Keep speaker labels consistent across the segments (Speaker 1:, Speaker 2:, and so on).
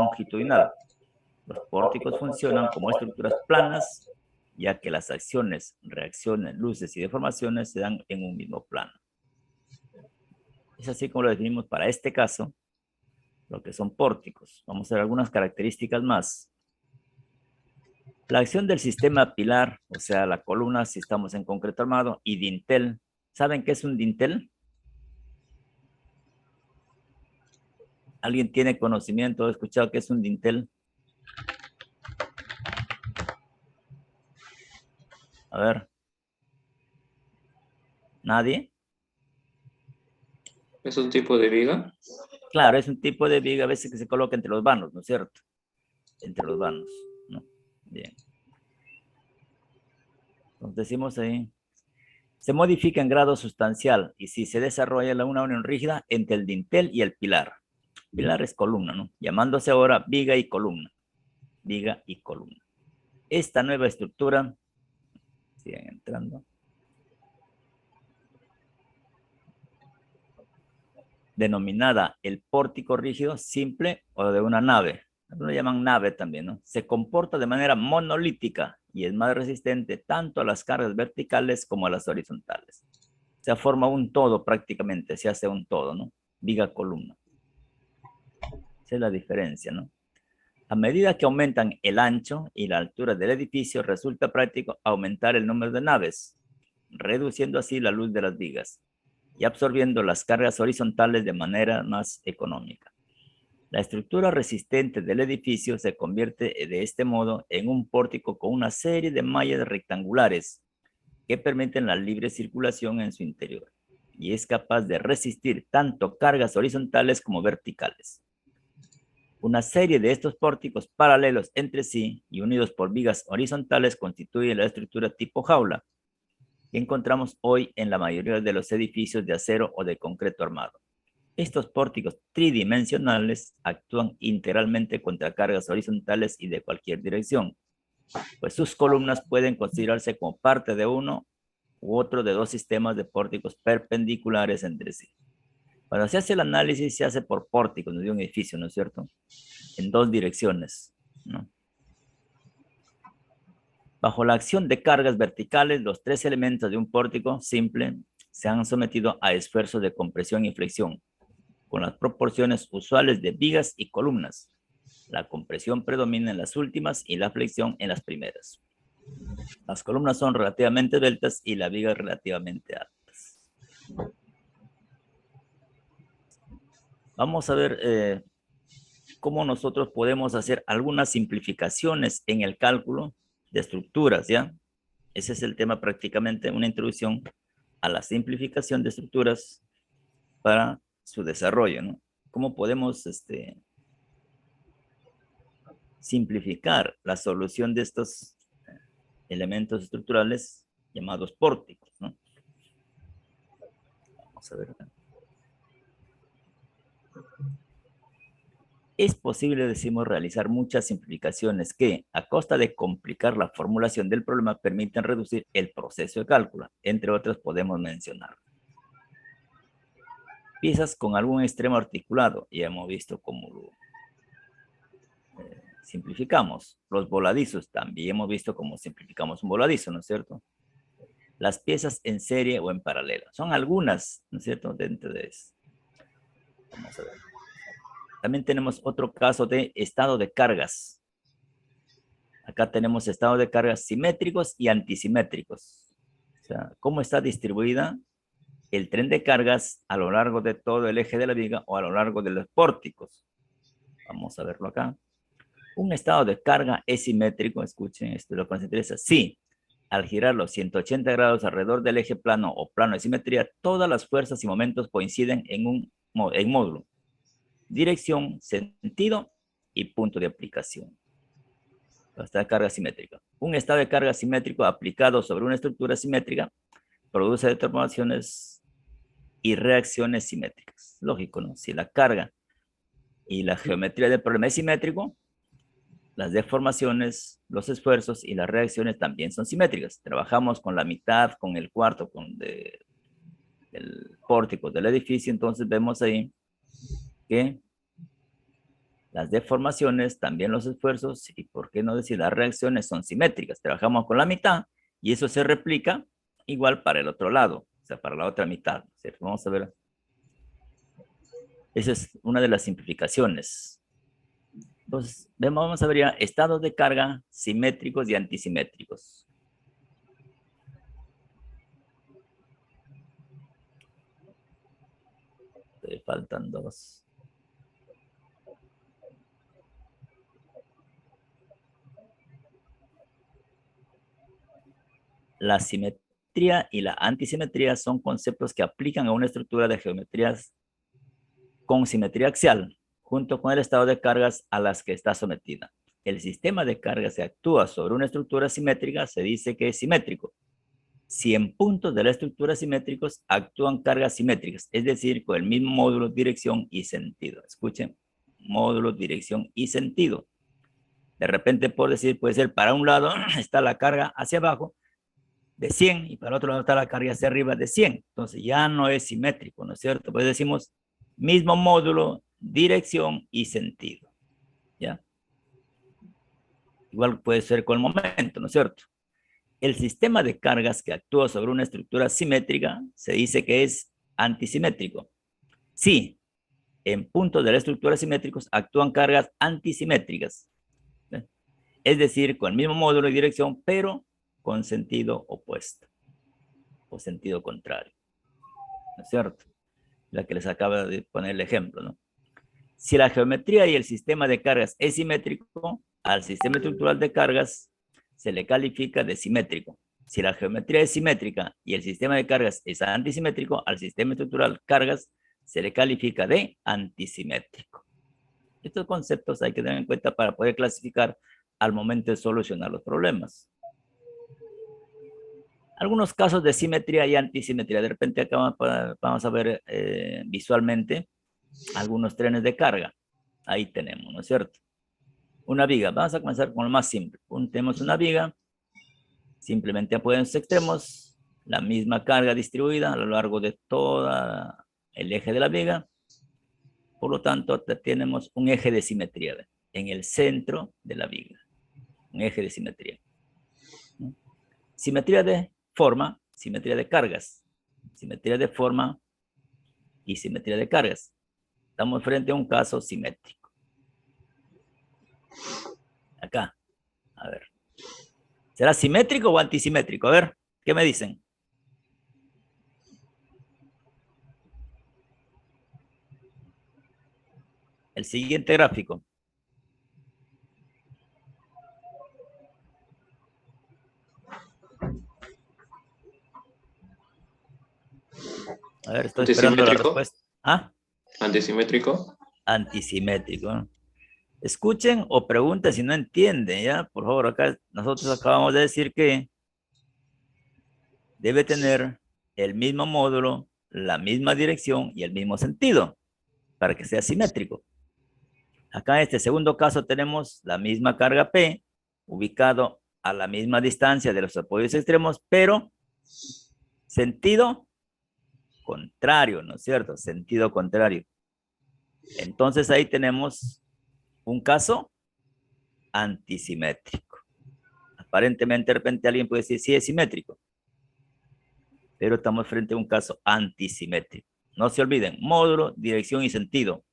Speaker 1: longitudinal. Los pórticos funcionan como estructuras planas, ya que las acciones, reacciones, luces y deformaciones se dan en un mismo plano. Es así como lo definimos para este caso, lo que son pórticos. Vamos a ver algunas características más. La acción del sistema pilar, o sea, la columna, si estamos en concreto armado, y dintel. ¿Saben qué es un dintel? ¿Alguien tiene conocimiento o escuchado qué es un dintel? A ver. ¿Nadie?
Speaker 2: ¿Es un tipo de viga?
Speaker 1: Claro, es un tipo de viga a veces que se coloca entre los vanos, ¿no es cierto? Entre los vanos, ¿no? Bien. Entonces decimos ahí, se modifica en grado sustancial y si se desarrolla una unión rígida entre el dintel y el pilar. Pilar es columna, ¿no? Llamándose ahora viga y columna. Viga y columna. Esta nueva estructura, siguen entrando, denominada el pórtico rígido simple o de una nave. Lo llaman nave también, ¿no? Se comporta de manera monolítica y es más resistente tanto a las cargas verticales como a las horizontales. Se forma un todo prácticamente, se hace un todo, ¿no? Viga columna. Esa es la diferencia, ¿no? A medida que aumentan el ancho y la altura del edificio, resulta práctico aumentar el número de naves, reduciendo así la luz de las vigas y absorbiendo las cargas horizontales de manera más económica. La estructura resistente del edificio se convierte de este modo en un pórtico con una serie de mallas rectangulares que permiten la libre circulación en su interior y es capaz de resistir tanto cargas horizontales como verticales. Una serie de estos pórticos paralelos entre sí y unidos por vigas horizontales constituye la estructura tipo jaula que encontramos hoy en la mayoría de los edificios de acero o de concreto armado. Estos pórticos tridimensionales actúan integralmente contra cargas horizontales y de cualquier dirección, pues sus columnas pueden considerarse como parte de uno u otro de dos sistemas de pórticos perpendiculares entre sí. Cuando se hace el análisis, se hace por pórticos de un edificio, ¿no es cierto? En dos direcciones, ¿no? Bajo la acción de cargas verticales, los tres elementos de un pórtico simple se han sometido a esfuerzos de compresión y flexión, con las proporciones usuales de vigas y columnas. La compresión predomina en las últimas y la flexión en las primeras. Las columnas son relativamente esbeltas y las vigas relativamente altas. Vamos a ver cómo nosotros podemos hacer algunas simplificaciones en el cálculo de estructuras, ¿ya? Ese es el tema prácticamente, una introducción a la simplificación de estructuras para su desarrollo, ¿no? ¿Cómo podemos simplificar la solución de estos elementos estructurales llamados pórticos, ¿no? Vamos a ver acá. Es posible, decimos, realizar muchas simplificaciones que, a costa de complicar la formulación del problema, permiten reducir el proceso de cálculo. Entre otras, podemos mencionar piezas con algún extremo articulado. Ya hemos visto cómo lo simplificamos. Los voladizos, también hemos visto cómo simplificamos un voladizo, ¿no es cierto? Las piezas en serie o en paralelo. Son algunas, ¿no es cierto?, dentro de eso. Vamos a ver. También tenemos otro caso de estado de cargas. Acá tenemos estados de cargas simétricos y antisimétricos. O sea, cómo está distribuida el tren de cargas a lo largo de todo el eje de la viga o a lo largo de los pórticos. Vamos a verlo acá. Un estado de carga es simétrico, escuchen esto, lo que nos interesa. Sí, al girar los 180 grados alrededor del eje plano o plano de simetría, todas las fuerzas y momentos coinciden en módulo, dirección, sentido y punto de aplicación. Estado de carga simétrica. Un estado de carga simétrico aplicado sobre una estructura simétrica produce deformaciones y reacciones simétricas. Lógico, ¿no? Si la carga y la geometría del problema es simétrico, las deformaciones, los esfuerzos y las reacciones también son simétricas. Trabajamos con la mitad, con el cuarto, el pórtico del edificio, entonces vemos ahí que Las deformaciones, también los esfuerzos y, por qué no decir, las reacciones son simétricas. Trabajamos con la mitad y eso se replica igual para el otro lado, o sea, para la otra mitad, ¿cierto? Vamos a ver. Esa es una de las simplificaciones. Entonces, vamos a ver ya estados de carga simétricos y antisimétricos. Faltan dos. La simetría y la antisimetría son conceptos que aplican a una estructura de geometrías con simetría axial, junto con el estado de cargas a las que está sometida. El sistema de cargas que actúa sobre una estructura simétrica se dice que es simétrico. Si en puntos de la estructura simétricos actúan cargas simétricas, es decir, con el mismo módulo, dirección y sentido. Escuchen, módulo, dirección y sentido. De repente, por decir, puede ser para un lado está la carga hacia abajo de 100 y para el otro lado está la carga hacia arriba de 100. Entonces ya no es simétrico, ¿no es cierto? Pues decimos mismo módulo, dirección y sentido. ¿Ya? Igual puede ser con el momento, ¿no es cierto? El sistema de cargas que actúa sobre una estructura simétrica se dice que es antisimétrico. Sí, en puntos de la estructura simétricos actúan cargas antisimétricas. Es decir, con el mismo módulo y dirección, pero con sentido opuesto o sentido contrario. ¿No es cierto? La que les acaba de poner el ejemplo, ¿no? Si la geometría y el sistema de cargas es simétrico, al sistema estructural de cargas se le califica de simétrico. Si la geometría es simétrica y el sistema de cargas es antisimétrico, al sistema estructural cargas se le califica de antisimétrico. Estos conceptos hay que tener en cuenta para poder clasificar al momento de solucionar los problemas. Algunos casos de simetría y antisimetría. De repente acá vamos a ver visualmente algunos trenes de carga. Ahí tenemos, ¿no es cierto? Una viga. Vamos a comenzar con lo más simple. Tenemos una viga. Simplemente apoyan sus extremos. La misma carga distribuida a lo largo de todo el eje de la viga. Por lo tanto, tenemos un eje de simetría en el centro de la viga. Un eje de simetría. Simetría de forma, simetría de cargas. Simetría de forma y simetría de cargas. Estamos frente a un caso simétrico. Acá, a ver. ¿Será simétrico o antisimétrico? A ver, ¿qué me dicen? El siguiente gráfico. A ver, estoy esperando la respuesta. ¿Ah?
Speaker 2: ¿Antisimétrico?
Speaker 1: Antisimétrico, ¿no? Escuchen o pregunten si no entienden, ¿ya? Por favor, acá nosotros acabamos de decir que debe tener el mismo módulo, la misma dirección y el mismo sentido para que sea simétrico. Acá en este segundo caso tenemos la misma carga P ubicado a la misma distancia de los apoyos extremos, pero sentido contrario, ¿no es cierto? Sentido contrario. Entonces ahí tenemos un caso antisimétrico. Aparentemente, de repente alguien puede decir, sí es simétrico, pero estamos frente a un caso antisimétrico. No se olviden, módulo, dirección y sentido.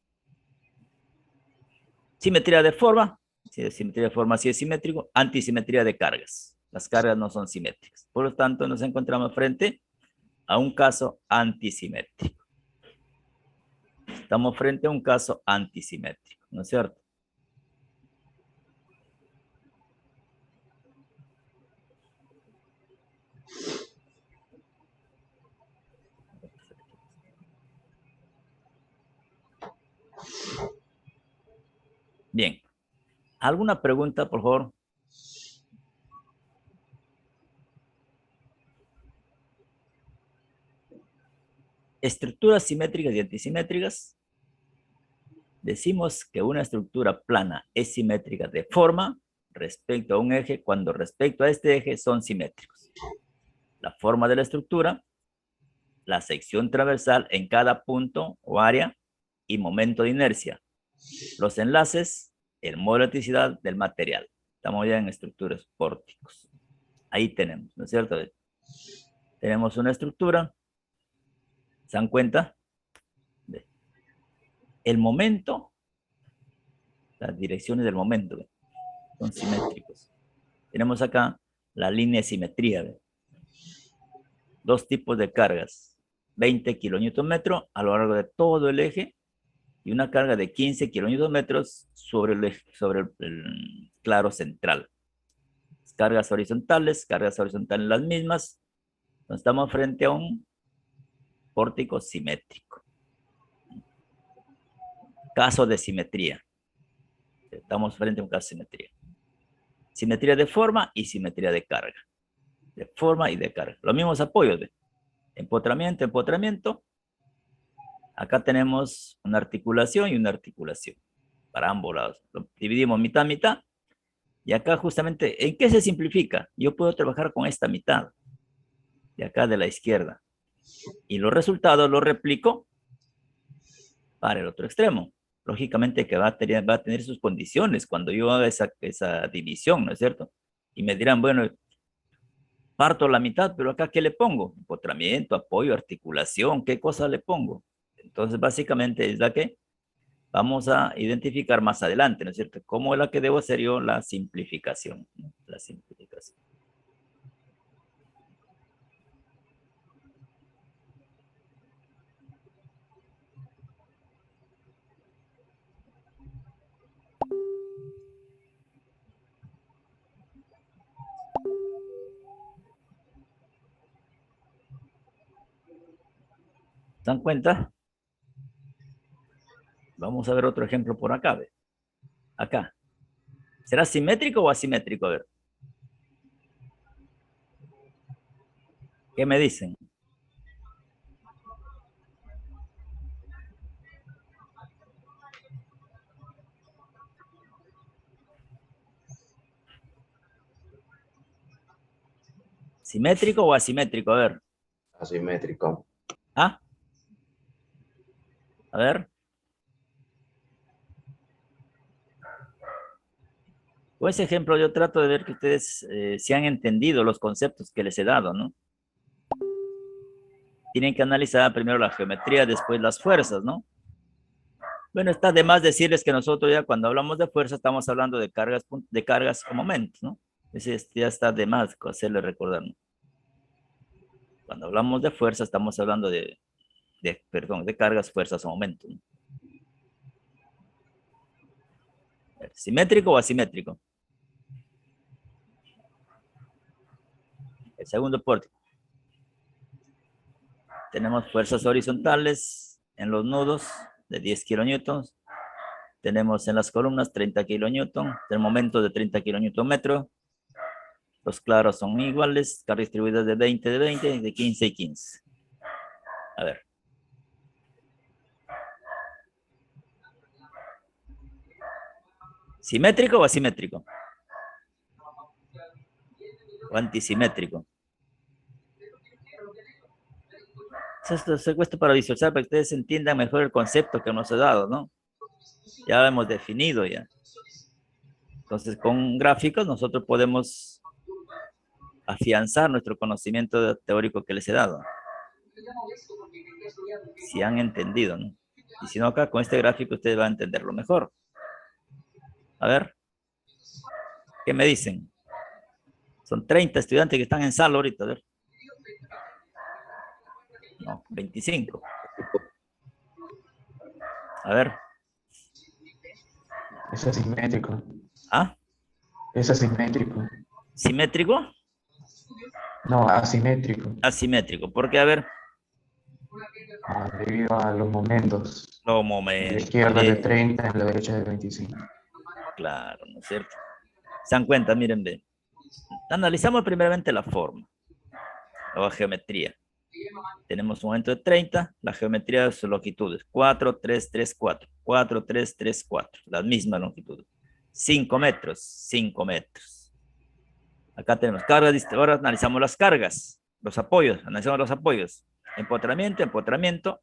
Speaker 1: Simetría de forma, simetría de forma sí es simétrico, antisimetría de cargas. Las cargas no son simétricas. Por lo tanto, nos encontramos frente a un caso antisimétrico. Estamos frente a un caso antisimétrico, ¿no es cierto? Bien. ¿Alguna pregunta, por favor? Estructuras simétricas y antisimétricas. Decimos que una estructura plana es simétrica de forma respecto a un eje cuando respecto a este eje son simétricos. La forma de la estructura, la sección transversal en cada punto o área y momento de inercia. Los enlaces, el modo de elasticidad del material. Estamos ya en estructuras pórticos. Ahí tenemos, ¿no es cierto? Tenemos una estructura. ¿Se dan cuenta? El momento, las direcciones del momento, son simétricos. Tenemos acá la línea de simetría. Dos tipos de cargas. 20 kilonewton-metro a lo largo de todo el eje y una carga de 15 kilonewton-metros sobre el claro central. Cargas horizontales las mismas. Entonces, estamos frente a un pórtico simétrico. Caso de simetría. Estamos frente a un caso de simetría. Simetría de forma y simetría de carga. De forma y de carga. Los mismos apoyos. Empotramiento, empotramiento. Acá tenemos una articulación y una articulación. Para ambos lados. Lo dividimos mitad, mitad. Y acá justamente, ¿en qué se simplifica? Yo puedo trabajar con esta mitad. De acá de la izquierda. Y los resultados los replico para el otro extremo. Lógicamente que va a tener sus condiciones cuando yo haga esa división, ¿no es cierto? Y me dirán, bueno, parto la mitad, pero acá ¿qué le pongo? Empotramiento, apoyo, articulación, ¿qué cosa le pongo? Entonces, básicamente es la que vamos a identificar más adelante, ¿no es cierto? ¿Cómo es la que debo hacer yo la simplificación? ¿No? La simplificación. ¿Se dan cuenta? Vamos a ver otro ejemplo por acá. ¿Ve? Acá. ¿Será simétrico o asimétrico? A ver. ¿Qué me dicen? ¿Simétrico o asimétrico? A ver.
Speaker 2: Asimétrico.
Speaker 1: ¿Ah? A ver. Con ese ejemplo yo trato de ver que ustedes se han entendido los conceptos que les he dado, ¿no? Tienen que analizar primero la geometría, después las fuerzas, ¿no? Bueno, está de más decirles que nosotros ya cuando hablamos de fuerza estamos hablando de cargas o momentos, ¿no? Ese ya está de más hacerle recordar, ¿no? Cuando hablamos de fuerza estamos hablando de cargas, fuerzas o momentos, ¿no? ¿Simétrico o asimétrico? El segundo pórtico. Tenemos fuerzas horizontales en los nudos de 10 kilonewtons. Tenemos en las columnas 30 kilonewton, el momento de 30 kilonewton metro. Los claros son iguales, cargas distribuidas de 20, de 15 y 15. A ver. ¿Simétrico o asimétrico? ¿O antisimétrico? Esto se cuesta para visualizar para que ustedes entiendan mejor el concepto que nos he dado, ¿no? Ya lo hemos definido ya. Entonces, con gráficos nosotros podemos afianzar nuestro conocimiento teórico que les he dado. Si han entendido, ¿no? Y si no, acá con este gráfico ustedes van a entenderlo mejor. A ver. ¿Qué me dicen? Son 30 estudiantes que están en sala ahorita, a ver. No, 25. A ver.
Speaker 3: Es asimétrico.
Speaker 1: ¿Ah?
Speaker 3: Es asimétrico.
Speaker 1: ¿Simétrico?
Speaker 3: No, asimétrico.
Speaker 1: Asimétrico. ¿Por qué? A ver.
Speaker 3: Debido a los momentos.
Speaker 1: No,
Speaker 3: En
Speaker 1: momento.
Speaker 3: la izquierda de 30, en la derecha de 25.
Speaker 1: Claro, ¿no es cierto? Se dan cuenta, miren, ve. Analizamos primeramente la forma. O la geometría. Tenemos un momento de 30, la geometría de sus longitudes. 4, 3, 3, 4. 4, 3, 3, 4. Las mismas longitudes. 5 metros, 5 metros. Acá tenemos cargas, ahora analizamos las cargas, los apoyos, analizamos los apoyos. Empotramiento, empotramiento.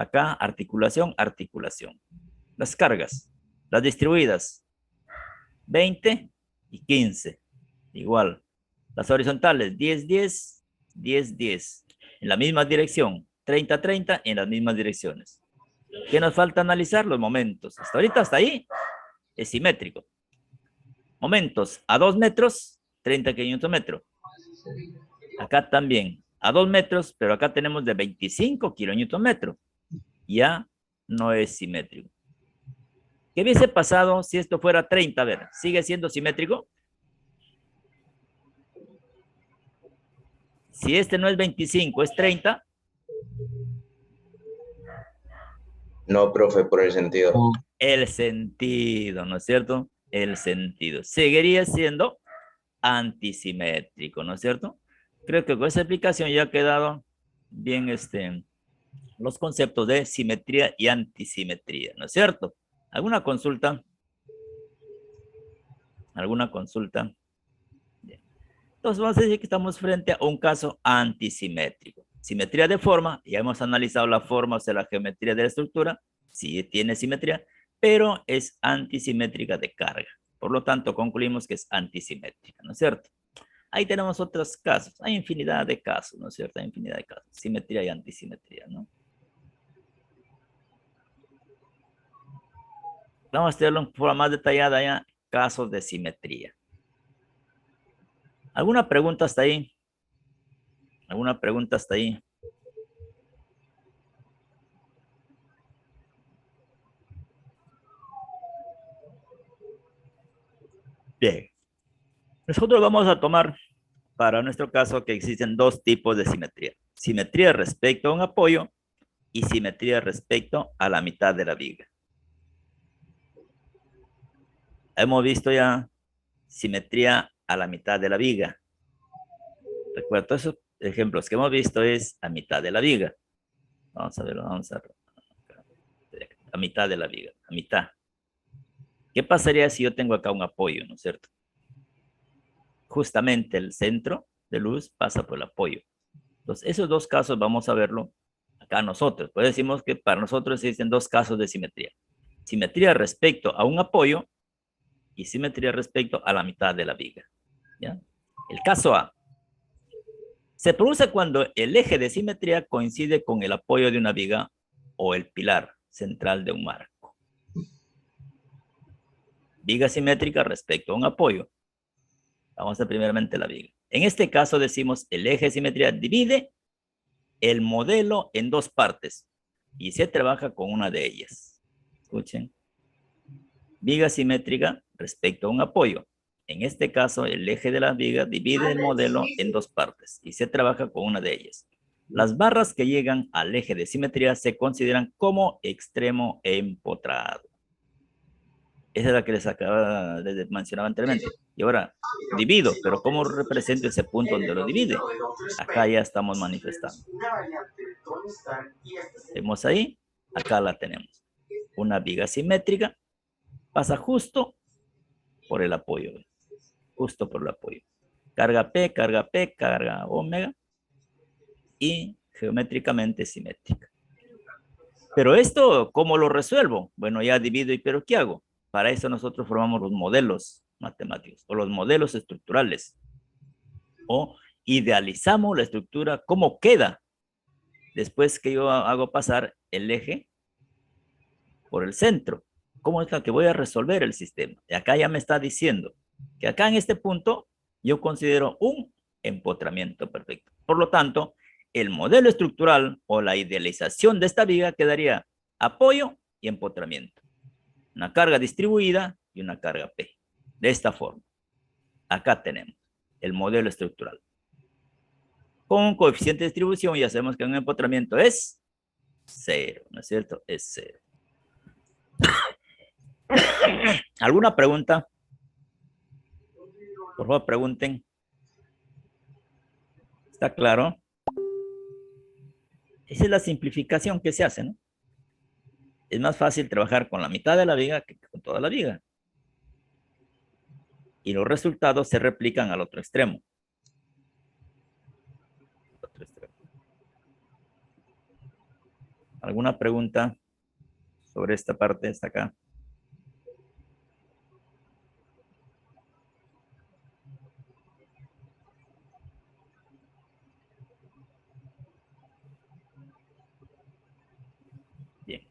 Speaker 1: Acá, articulación, articulación. Las cargas, las distribuidas, 20 y 15. Igual. Las horizontales, 10, 10, 10, 10. En la misma dirección, 30, 30, en las mismas direcciones. ¿Qué nos falta analizar? Los momentos. Hasta ahorita, hasta ahí, es simétrico. Momentos a 2 metros, 30 kilonewton-metro. Acá también, a 2 metros, pero acá tenemos de 25 kilonewton-metro. Ya no es simétrico. ¿Qué hubiese pasado si esto fuera 30? A ver, ¿sigue siendo simétrico? Si este no es 25, es 30.
Speaker 2: No, profe, por el sentido.
Speaker 1: El sentido, ¿no es cierto? El sentido. Seguiría siendo antisimétrico, ¿no es cierto? Creo que con esa explicación ya ha quedado bien los conceptos de simetría y antisimetría, ¿no es cierto? ¿Alguna consulta? ¿Alguna consulta? Bien. Entonces vamos a decir que estamos frente a un caso antisimétrico. Simetría de forma, ya hemos analizado la forma, o sea, la geometría de la estructura, sí tiene simetría, pero es antisimétrica de carga. Por lo tanto, concluimos que es antisimétrica, ¿no es cierto? Ahí tenemos otros casos, hay infinidad de casos, ¿no es cierto? Hay infinidad de casos, simetría y antisimetría, ¿no? Vamos a estudiarlo en forma más detallada ya, casos de simetría. ¿Alguna pregunta hasta ahí? ¿Alguna pregunta hasta ahí? Bien. Nosotros vamos a tomar para nuestro caso que existen dos tipos de simetría. Simetría respecto a un apoyo y simetría respecto a la mitad de la viga. Hemos visto ya simetría a la mitad de la viga. Recuerdo, esos ejemplos que hemos visto es a mitad de la viga. Vamos a verlo, vamos a ver. A mitad de la viga, a mitad. ¿Qué pasaría si yo tengo acá un apoyo, no es cierto? Justamente el centro de luz pasa por el apoyo. Entonces, esos dos casos vamos a verlo acá nosotros. Pues decimos que para nosotros existen dos casos de simetría. Simetría respecto a un apoyo y simetría respecto a la mitad de la viga. ¿Ya? El caso A. Se produce cuando el eje de simetría coincide con el apoyo de una viga o el pilar central de un marco. Viga simétrica respecto a un apoyo. Vamos a ver primeramente la viga. En este caso decimos el eje de simetría divide el modelo en dos partes y se trabaja con una de ellas. Escuchen. Viga simétrica respecto a un apoyo. En este caso, el eje de la viga divide el modelo en dos partes y se trabaja con una de ellas. Las barras que llegan al eje de simetría se consideran como extremo empotrado. Esa es la que les acaba de mencionar anteriormente. Y ahora, divido, pero ¿cómo represento ese punto donde lo divide? Acá ya estamos manifestando. Vemos ahí, acá la tenemos. Una viga simétrica pasa justo por el apoyo. Justo por el apoyo. Carga P, carga omega y geométricamente simétrica. Pero esto, ¿cómo lo resuelvo? Bueno, ya divido, pero ¿qué hago? Para eso nosotros formamos los modelos matemáticos o los modelos estructurales. O idealizamos la estructura, ¿cómo queda? Después que yo hago pasar el eje por el centro. ¿Cómo es la que voy a resolver el sistema? Y acá ya me está diciendo que acá en este punto yo considero un empotramiento perfecto. Por lo tanto, el modelo estructural o la idealización de esta viga quedaría apoyo y empotramiento. Una carga distribuida y una carga P. De esta forma. Acá tenemos el modelo estructural. Con un coeficiente de distribución ya sabemos que un empotramiento es 0, ¿no es cierto? Es 0. ¿Alguna pregunta? Por favor, pregunten. ¿Está claro? Esa es la simplificación que se hace, ¿no? Es más fácil trabajar con la mitad de la viga que con toda la viga. Y los resultados se replican al otro extremo. ¿Alguna pregunta sobre esta parte? Está acá. Bien,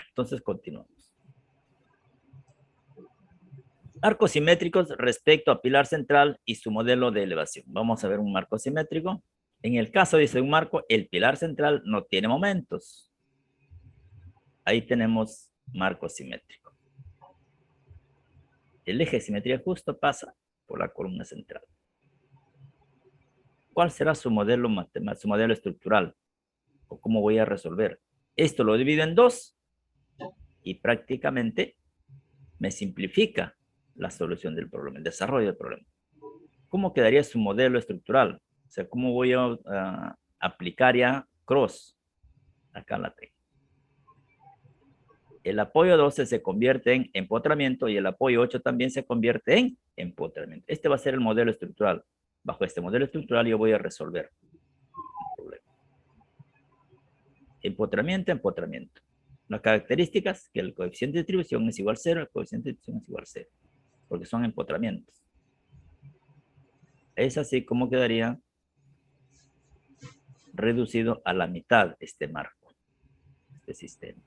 Speaker 1: entonces continuamos. Arcos simétricos respecto a pilar central y su modelo de elevación. Vamos a ver un marco simétrico. En el caso de un marco, el pilar central no tiene momentos. Ahí tenemos marco simétrico. El eje de simetría justo pasa por la columna central. ¿Cuál será su modelo matemático, su modelo estructural? ¿O cómo voy a resolver? Esto lo divido en dos y prácticamente me simplifica la solución del problema, el desarrollo del problema. ¿Cómo quedaría su modelo estructural? O sea, ¿cómo voy a aplicar ya cross? Acá la tengo. El apoyo 12 se convierte en empotramiento y el apoyo 8 también se convierte en empotramiento. Este va a ser el modelo estructural. Bajo este modelo estructural yo voy a resolver el problema. Empotramiento, empotramiento. Las características, que el coeficiente de distribución es igual a 0, el coeficiente de distribución es igual a 0, porque son empotramientos. Es así como quedaría reducido a la mitad este marco, este sistema.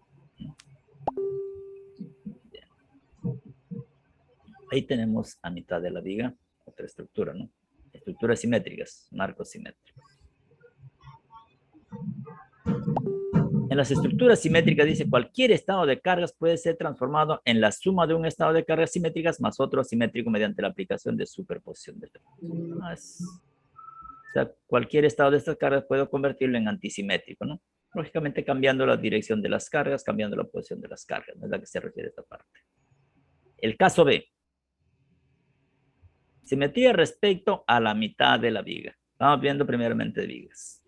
Speaker 1: Ahí tenemos a mitad de la viga otra estructura, ¿no? Estructuras simétricas, marcos simétricos. En las estructuras simétricas dice cualquier estado de cargas puede ser transformado en la suma de un estado de cargas simétricas más otro simétrico mediante la aplicación de superposición de efectos. O sea, cualquier estado de estas cargas puedo convertirlo en antisimétrico, ¿no? Lógicamente cambiando la dirección de las cargas, cambiando la posición de las cargas, ¿no? Es la que se refiere a esta parte. El caso B. Simetría respecto a la mitad de la viga. Estamos viendo primeramente vigas.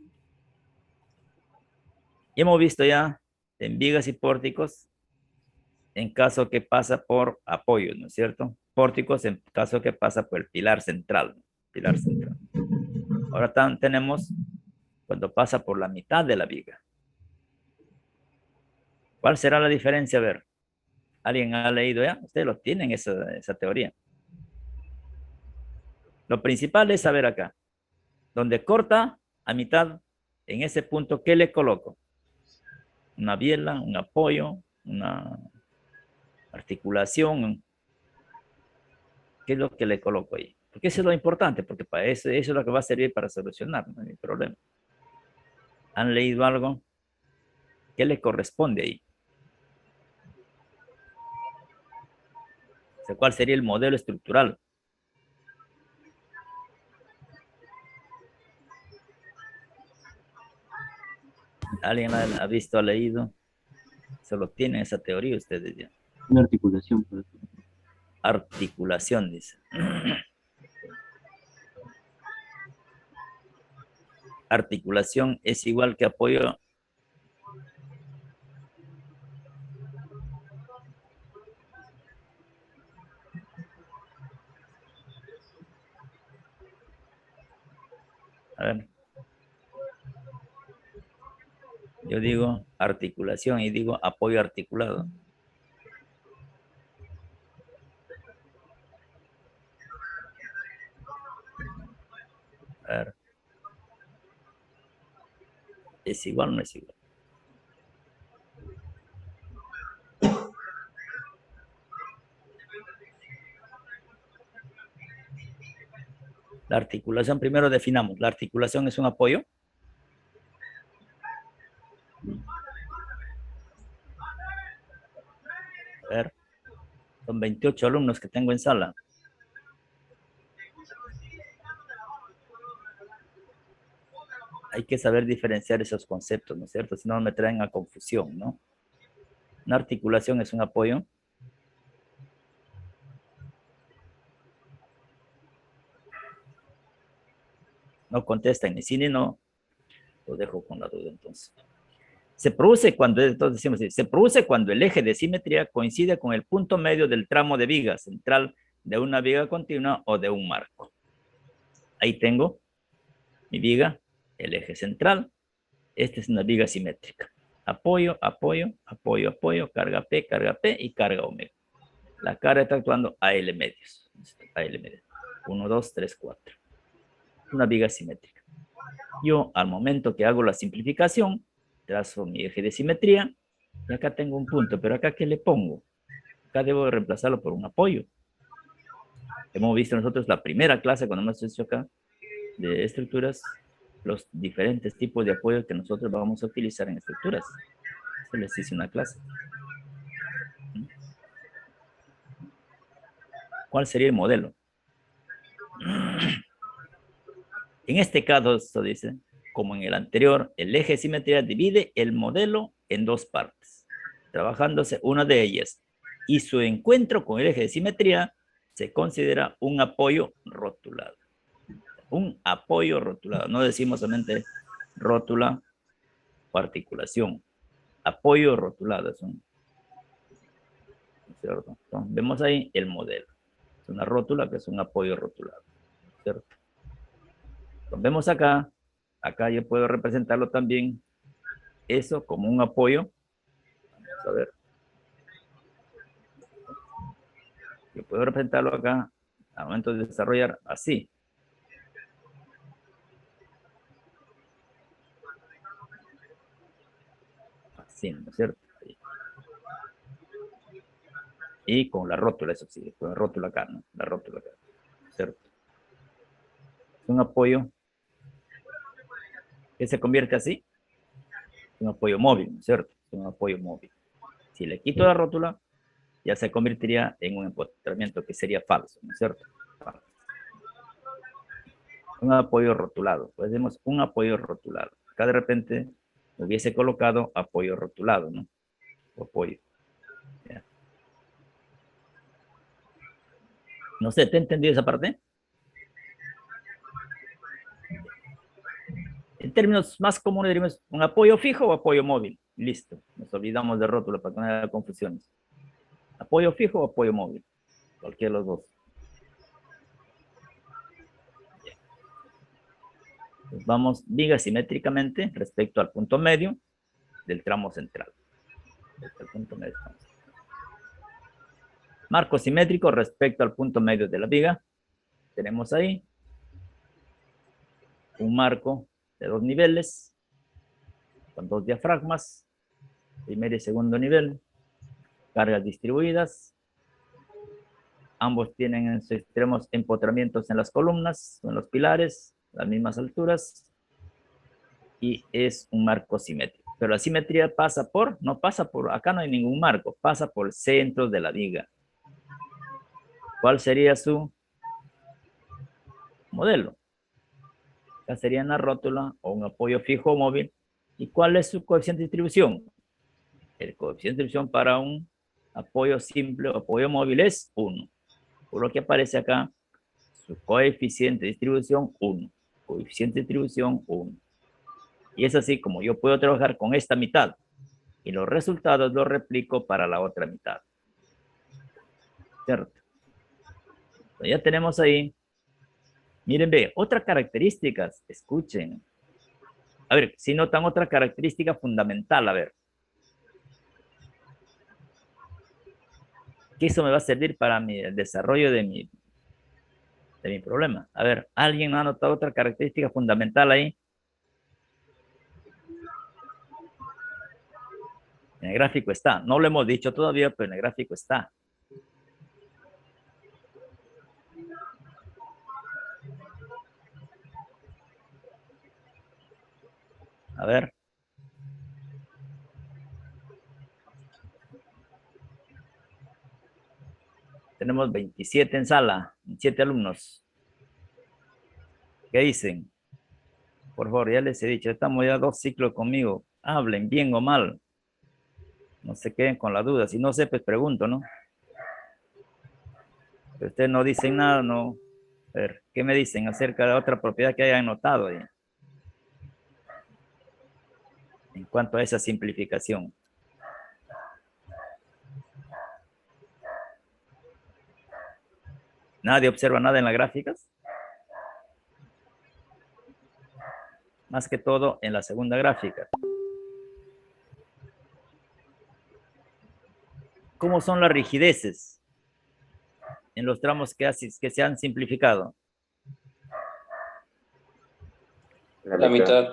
Speaker 1: Y hemos visto ya en vigas y pórticos en caso que pasa por apoyo, ¿no es cierto? Pórticos en caso que pasa por el pilar central, ¿no? Pilar central. Ahora tenemos cuando pasa por la mitad de la viga. ¿Cuál será la diferencia? A ver, ¿alguien ha leído ya? Ustedes lo tienen esa teoría. Lo principal es saber acá, donde corta a mitad, en ese punto, ¿qué le coloco? Una biela, un apoyo, una articulación. ¿Qué es lo que le coloco ahí? Porque eso es lo importante, porque para eso es lo que va a servir para solucionar, ¿no? El problema. ¿Han leído algo? ¿Qué le corresponde ahí? O sea, ¿cuál sería el modelo estructural? ¿Alguien ha visto, ha leído? Solo tienen esa teoría ustedes ya.
Speaker 4: Una articulación, por ejemplo.
Speaker 1: Articulación, dice. Articulación es igual que apoyo. A ver. Yo digo articulación y digo apoyo articulado. A ver. ¿Es igual o no es igual? La articulación, primero definamos. La articulación es un apoyo. A ver. Son 28 alumnos que tengo en sala. Hay que saber diferenciar esos conceptos, ¿no es cierto? Si no me traen a confusión, ¿no? Una articulación es un apoyo. No contestan ni sí ni no. Lo dejo con la duda entonces. Se produce cuando, entonces decimos, se produce cuando el eje de simetría coincide con el punto medio del tramo de viga central de una viga continua o de un marco. Ahí tengo mi viga, el eje central. Esta es una viga simétrica. Apoyo, apoyo, apoyo, apoyo, carga P y carga omega. La carga está actuando a L medios. A L medios. 1, 2, 3, 4. Una viga simétrica. Yo, al momento que hago la simplificación, trazo mi eje de simetría y acá tengo un punto, pero acá ¿qué le pongo? Acá debo reemplazarlo por un apoyo. Hemos visto nosotros la primera clase cuando hemos hecho acá de estructuras, los diferentes tipos de apoyo que nosotros vamos a utilizar en estructuras. Se les hice una clase. ¿Cuál sería el modelo? En este caso, esto dice, como en el anterior, el eje de simetría divide el modelo en dos partes, trabajándose una de ellas, y su encuentro con el eje de simetría se considera un apoyo rotulado. Un apoyo rotulado. No decimos solamente rótula o articulación. Apoyo rotulado es un, ¿cierto? Entonces, vemos ahí el modelo. Es una rótula que es un apoyo rotulado, ¿cierto? Entonces, vemos acá yo puedo representarlo también eso como un apoyo. Vamos a ver. Yo puedo representarlo acá al momento de desarrollar así. Así, ¿no es cierto? Y con la rótula, eso sí, con la rótula acá, ¿no? La rótula acá, ¿cierto? Es un apoyo que se convierte así. Es un apoyo móvil, ¿no es cierto? Es un apoyo móvil. Si le quito la rótula, ya se convertiría en un empotramiento que sería falso, ¿no es cierto? Falso. Un apoyo rotulado. Pues vemos un apoyo rotulado. Acá de repente hubiese colocado apoyo rotulado, ¿no? Apoyo. Ya. No sé, ¿te he entendido esa parte? En términos más comunes diríamos un apoyo fijo o apoyo móvil. Listo. Nos olvidamos de rótulo para que no haya confusiones. Apoyo fijo o apoyo móvil. Cualquiera de los dos. Pues vamos viga simétricamente respecto al punto medio del tramo central. El punto medio. Marco simétrico respecto al punto medio de la viga. Tenemos ahí un marco de 2 niveles con 2 diafragmas, primer y segundo nivel, cargas distribuidas. Ambos tienen en sus extremos empotramientos en las columnas, en los pilares, las mismas alturas, y es un marco simétrico. Pero la simetría pasa por, no pasa por, acá no hay ningún marco, pasa por el centro de la viga. ¿Cuál sería su modelo? Acá sería una rótula o un apoyo fijo o móvil. ¿Y cuál es su coeficiente de distribución? El coeficiente de distribución para un apoyo simple o apoyo móvil es 1. Por lo que aparece acá, su coeficiente de distribución 1. Coeficiente de distribución 1. Y es así como yo puedo trabajar con esta mitad. Y los resultados los replico para la otra mitad. ¿Cierto? Entonces ya tenemos ahí. Miren, ve, otras características. Escuchen. A ver, si notan otra característica fundamental, a ver. Que eso me va a servir para el desarrollo de mi problema. A ver, ¿alguien ha notado otra característica fundamental ahí? En el gráfico está. No lo hemos dicho todavía, pero en el gráfico está. A ver. Tenemos 27 en sala, 27 alumnos. ¿Qué dicen? Por favor, ya les he dicho, estamos ya 2 ciclos conmigo. Hablen bien o mal. No se queden con la duda. Si no sé, pues pregunto, ¿no? Si ustedes no dicen nada, no. A ver, ¿qué me dicen acerca de otra propiedad que hayan notado ahí? En cuanto a esa simplificación. ¿Nadie observa nada en las gráficas? Más que todo en la segunda gráfica. ¿Cómo son las rigideces en los tramos que se han simplificado?
Speaker 2: La mitad.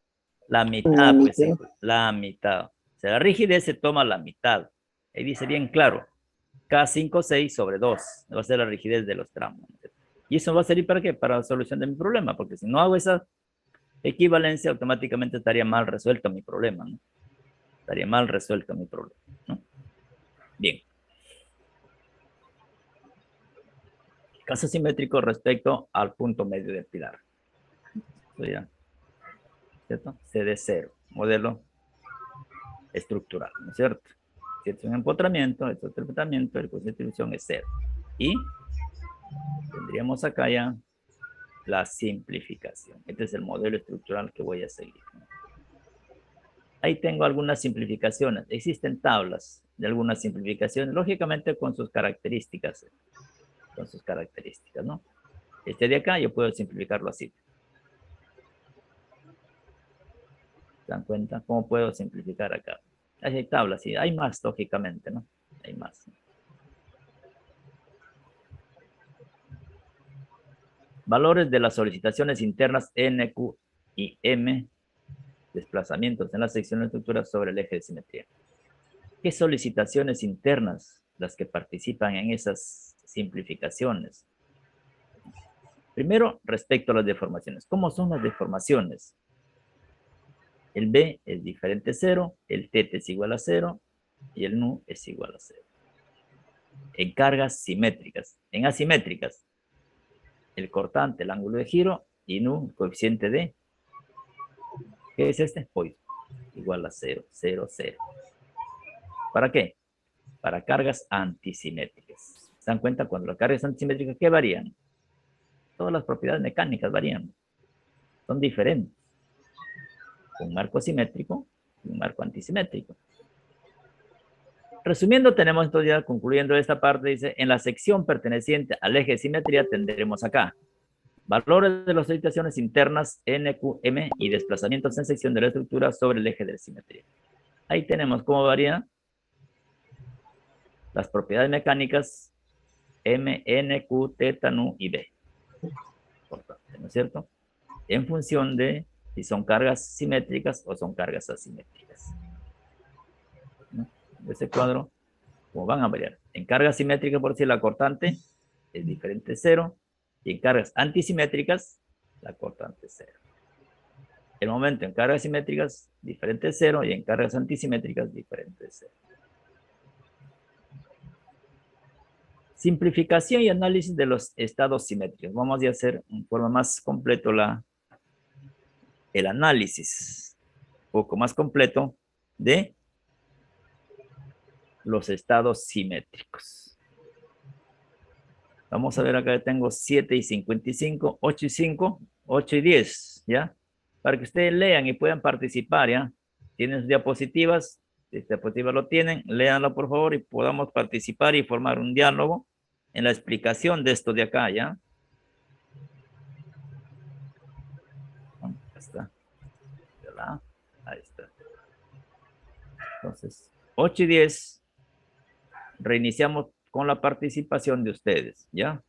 Speaker 1: La mitad, pues sí, la mitad. O sea, la rigidez se toma la mitad. Ahí dice bien claro, K5,6/2 va a ser la rigidez de los tramos. ¿Y eso va a servir para qué? Para la solución de mi problema, porque si no hago esa equivalencia, automáticamente estaría mal resuelto mi problema, ¿no? Estaría mal resuelto mi problema, ¿no? Bien. Caso simétrico respecto al punto medio del pilar. ¿Cierto? C de 0, modelo estructural, ¿no es cierto? Si es un empotramiento, el tratamiento, el coeficiente de distribución es 0. Y tendríamos acá ya la simplificación. Este es el modelo estructural que voy a seguir. Ahí tengo algunas simplificaciones. Existen tablas de algunas simplificaciones, lógicamente con sus características. Con sus características, ¿no? Este de acá yo puedo simplificarlo así. ¿Se dan cuenta? ¿Cómo puedo simplificar acá? Hay tablas, sí. Hay más, lógicamente, ¿no? Hay más. Valores de las solicitaciones internas N, Q y M. Desplazamientos en la sección de estructura sobre el eje de simetría. ¿Qué solicitaciones internas las que participan en esas simplificaciones? Primero, respecto a las deformaciones. ¿Cómo son las deformaciones? El B es diferente a 0, el teta es igual a 0 y el nu es igual a 0. En cargas simétricas. En asimétricas, el cortante, el ángulo de giro y nu, el coeficiente de. ¿Qué es este? Pues igual a 0, 0, 0. ¿Para qué? Para cargas antisimétricas. ¿Se dan cuenta? Cuando las cargas antisimétricas, ¿qué varían? Todas las propiedades mecánicas varían. Son diferentes. Un marco simétrico y un marco antisimétrico. Resumiendo, tenemos entonces ya concluyendo esta parte, dice, en la sección perteneciente al eje de simetría tendremos acá valores de las solicitaciones internas N, Q, M y desplazamientos en sección de la estructura sobre el eje de simetría. Ahí tenemos cómo varían las propiedades mecánicas M, N, Q, teta, nu y B. Importante, ¿no es cierto? En función de si son cargas simétricas o son cargas asimétricas. ¿No? Ese cuadro, como van a variar. En cargas simétricas, por decir, la cortante es diferente de 0. Y en cargas antisimétricas, la cortante es 0. El momento en cargas simétricas, diferente de 0. Y en cargas antisimétricas, diferente de 0. Simplificación y análisis de los estados simétricos. Vamos a hacer en forma más completo el análisis, un poco más completo de los estados simétricos. Vamos a ver acá, tengo 7 y 55, 8 y 5, 8 y 10, ¿ya? Para que ustedes lean y puedan participar, ¿ya? Tienen sus diapositivas, si diapositivas lo tienen, léanlo por favor y podamos participar y formar un diálogo en la explicación de esto de acá, ¿ya? Ahí está. ¿Verdad? Ahí está. Entonces, 8 y 10, reiniciamos con la participación de ustedes, ¿ya?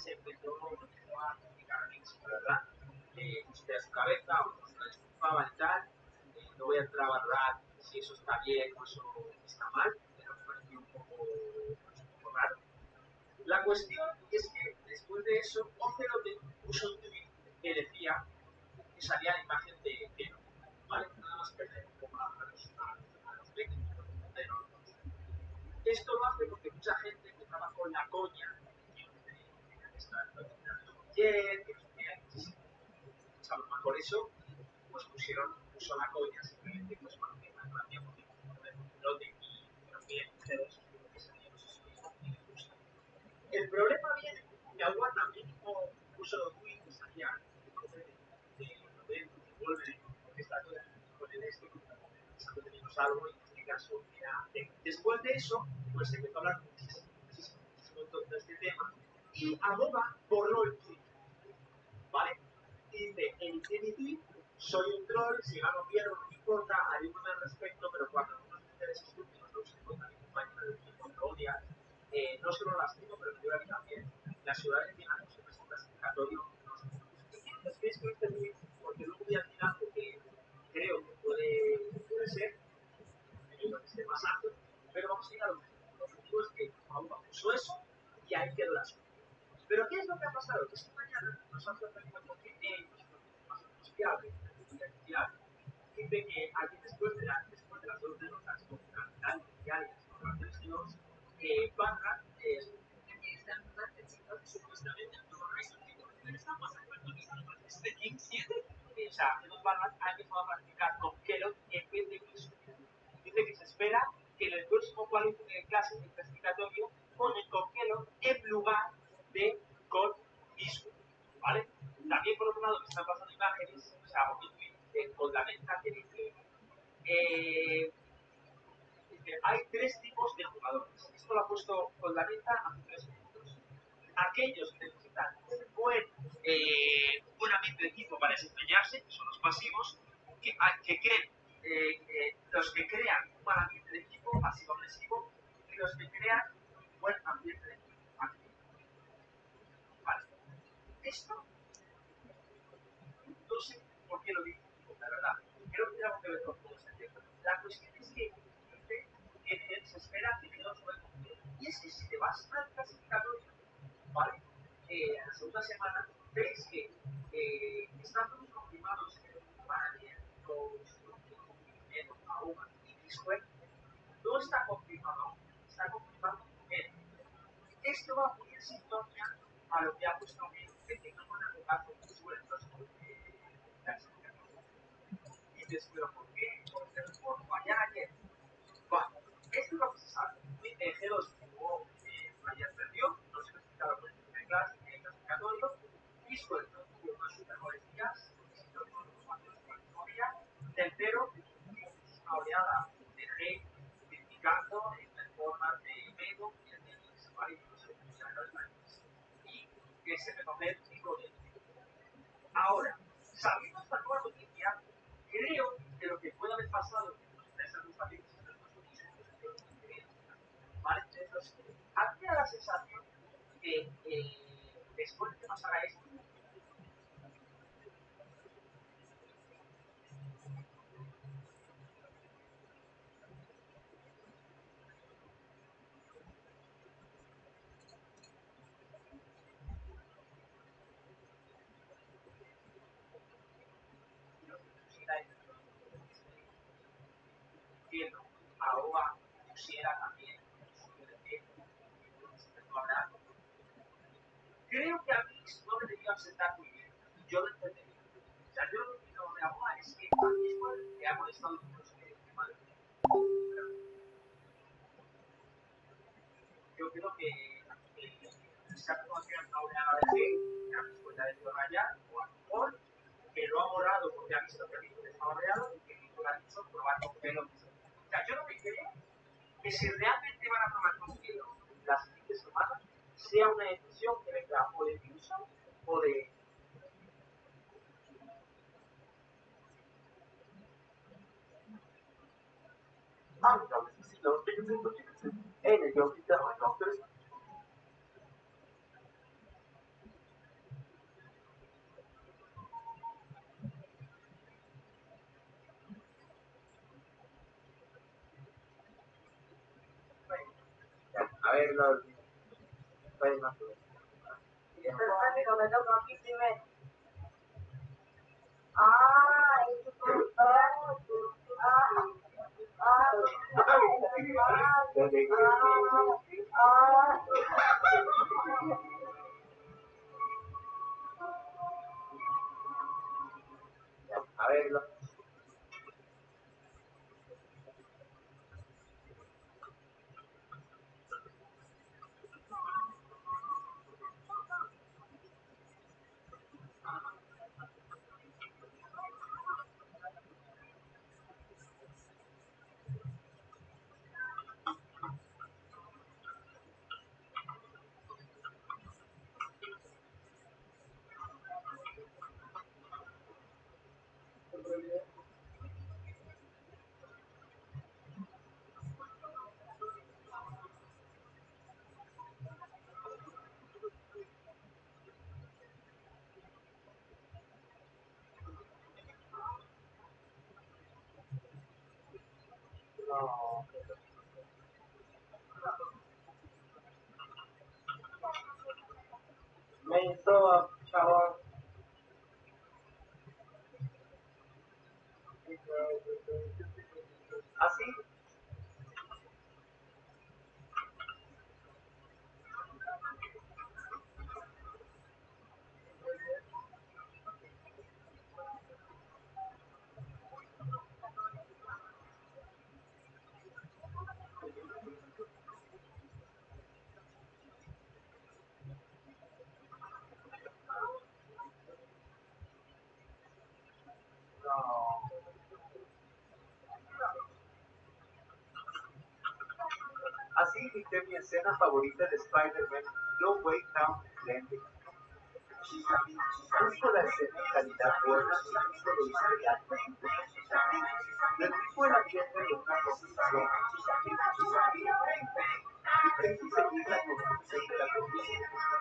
Speaker 5: Se empezó a comunicar ¿verdad? Usted a su cabeza, o se la disculpaba y tal. No voy a entrar a valorar si eso está bien o eso está mal, pero me pareció un poco raro. La cuestión es que después de eso, Ocelote puso un tweet que decía que salía la imagen de Keno, ¿vale? Nada más perder un poco a los técnicos de los dos. Esto lo hace porque mucha gente empezaba con la coña que a lo mejor eso pues puso la coña simplemente pues para que la gracia porque el pilote y también ustedes que salían esos y les gusta. El problema viene que Agua también puso los tweets que salían de Wolverine que está con el esto pensando teníamos algo y en este caso era después de eso pues se empezó a hablar muchísimo de este tema y Amoba borró el tweet, ¿vale? Y dice, edité mi tweet, soy un troll, si gano pierdo no me importa, haré un al respecto, pero cuando unos intereses estúpidos no se encuentran mi compañero del equipo que odia, no solo lastimo, pero me dio la vida también. Las ciudades tienen un clasificatorio, no sé. ¿Qué quieres que este tweet? Porque luego voy a decir algo que creo que puede ser, debido a que esté más alto, pero vamos a ir a lo que el objetivo es que Auba puso eso y ahí quedó la suya. Pero ¿qué es lo que ha pasado? Que esta mañana nos han sorprendido porque ellos, más o menos fiable, dice que aquí después de las dos derrotas con Capital Mundiales, con Rafael Seos, Barra están supuestamente no es un tipo que está pasando de King 7. O sea, los Barras han empezado a practicar con Kellogg en vez de Wilson. Dice que se espera que en el próximo clasificatorio ponen con Kellogg en lugar de con Biscuit, ¿vale? También por otro lado me están pasando imágenes, o sea, con la venta que dice hay tres tipos de jugadores. Esto lo ha puesto con la venta hace 3 minutos. Aquellos que necesitan un buen ambiente de equipo para desempeñarse, que son los pasivos, que creen, los que crean un mal ambiente de equipo, pasivo-agresivo, y los que crean un buen ambiente de equipo, activo. Vale. Esto, no sé por qué lo digo, la verdad. Creo que tiene algo que ver con todo este tema. La cuestión es que se espera que quedó sobre el mundo. Y es que si te vas al clasificatorio, ¿vale? En la segunda semana, ves que están todos confirmados para los Auma y Kiswell. No está confirmado, está confirmado él. Esto va muy en sintonía a lo que ha puesto que no van a tocar con Kiswell en los clasificatorios. Y dices, pero ¿por qué? Por fallar ayer. Bueno, esto es lo que se sabe. G2 jugó, ayer perdió, no se clasificaba por el primer clasificatorio, y suelto tuvo unos sus mejores días, tercero, una oleada de G criticando en performance de Mego y el de X, y que se recoge el ciclo de ahora, sabiendo esta nueva noticia, creo que lo que puede haber pasado en esas dos amigos ¿vale? Entonces, a mí me da la sensación que después de que pasara esto, entiendo, ahora pusiera también creo que a mí no me debió aceptar muy bien. Yo lo entendería. O sea, yo lo que digo de ahora es que a mí es que ha molestado mucho que madre. Yo creo que se ha conocido una oleada de ley, que a mi cuenta de rayar, o a lo mejor que lo ha borrado porque ha visto que el hijo estaba rayado y que el hijo lo ha dicho probar con pelo. O sea, yo no me creo que si realmente van a tomar con pelo las siguientes semanas, sea una decisión que venga o de Wilson o de a ver, no, no, y esto es práctico, me toca aquí primero. Ah, a ver, me hizo chaval. Así, así dicté mi escena favorita de Spider-Man, No Way Down Landing. Busco la escena en calidad buena y busco lo historial. Le fijo el ambiente de una construcción y pretendo seguir la construcción de la película.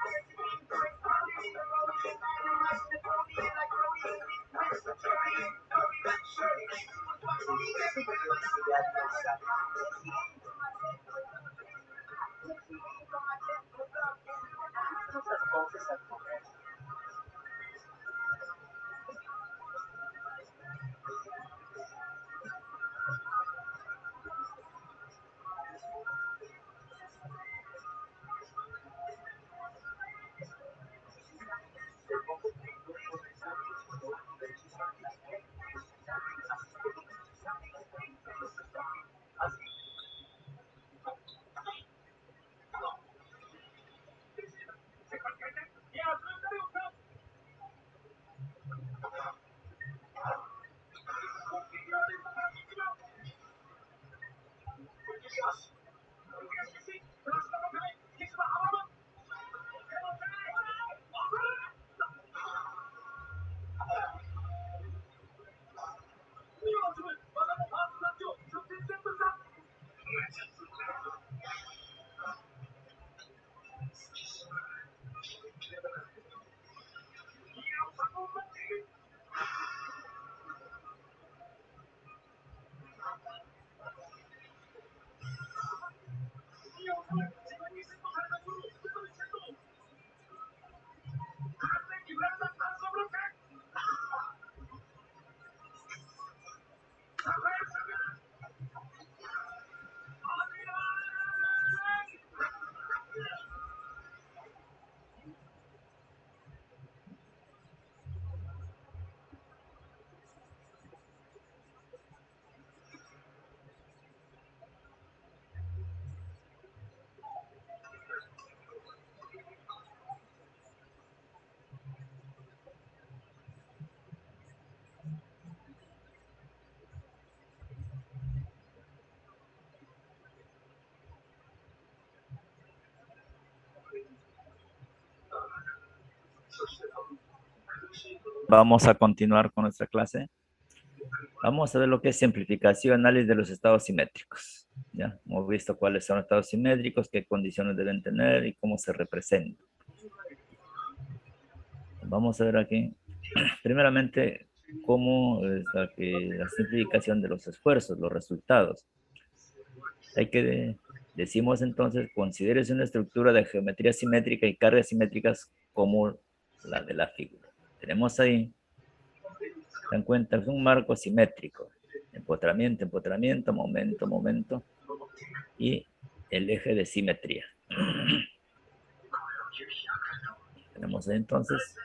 Speaker 1: Vamos a continuar con nuestra clase. Vamos a ver lo que es simplificación, análisis de los estados simétricos. Ya hemos visto cuáles son los estados simétricos, qué condiciones deben tener y cómo se representan. Vamos a ver aquí, primeramente, cómo es la simplificación de los esfuerzos, los resultados. Hay que, decimos entonces, considérese una estructura de geometría simétrica y cargas simétricas como la de la figura. Tenemos ahí, se dan cuenta, es un marco simétrico. Empotramiento, empotramiento, momento, momento. Y el eje de simetría. Tenemos ahí entonces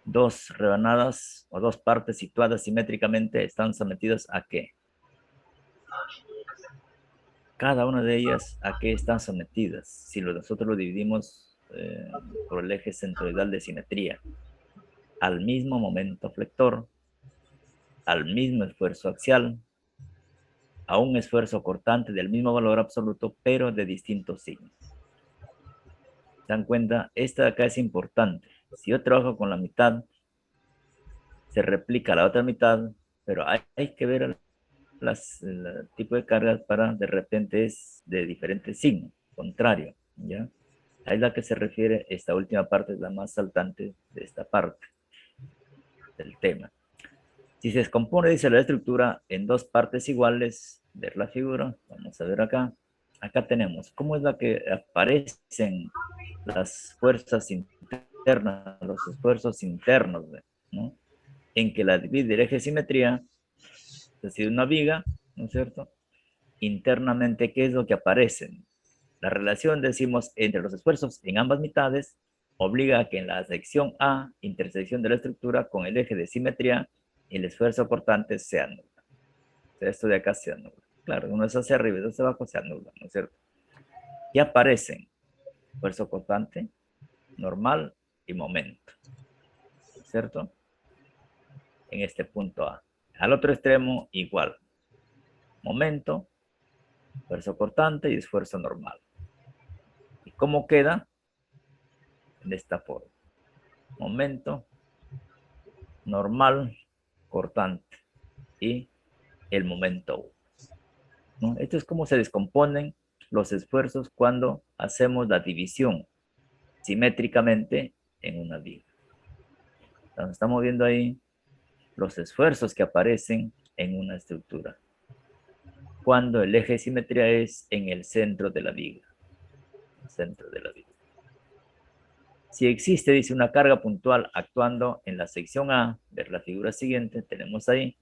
Speaker 1: dos rebanadas o dos partes situadas simétricamente están sometidas a ¿qué? Cada una de ellas a qué están sometidas. Si nosotros lo dividimos por el eje centroidal de simetría, al mismo momento flector, al mismo esfuerzo axial, a un esfuerzo cortante del mismo valor absoluto, pero de distintos signos. ¿Se dan cuenta? Esta de acá es importante. Si yo trabajo con la mitad, se replica la otra mitad, pero hay que ver el tipo de cargas para de repente es de diferente signo, contrario, ¿ya? Ahí es la que se refiere, esta última parte es la más saltante de esta parte del tema. Si se descompone, dice la estructura, en dos partes iguales, ver la figura, vamos a ver acá. Acá tenemos, ¿cómo es la que aparecen las fuerzas internas, los esfuerzos internos, ¿no? En que la divide el eje de simetría, es decir, una viga, ¿no es cierto? Internamente, ¿qué es lo que aparece? La relación, decimos, entre los esfuerzos en ambas mitades obliga a que en la sección A, intersección de la estructura con el eje de simetría, el esfuerzo cortante se anula. O sea, esto de acá se anula. Claro, uno es hacia arriba y dos hacia abajo se anula, ¿no es cierto? Y aparecen esfuerzo cortante, normal y momento, ¿no es cierto? En este punto A. Al otro extremo, igual. Momento, esfuerzo cortante y esfuerzo normal. ¿Y cómo queda? De esta forma. Momento, normal, cortante y el momento 1, ¿no? Esto es cómo se descomponen los esfuerzos cuando hacemos la división simétricamente en una viga. Entonces, estamos viendo ahí los esfuerzos que aparecen en una estructura cuando el eje de simetría es en el centro de la viga. El centro de la viga. Si existe, dice, una carga puntual actuando en la sección A, ver la figura siguiente, tenemos ahí,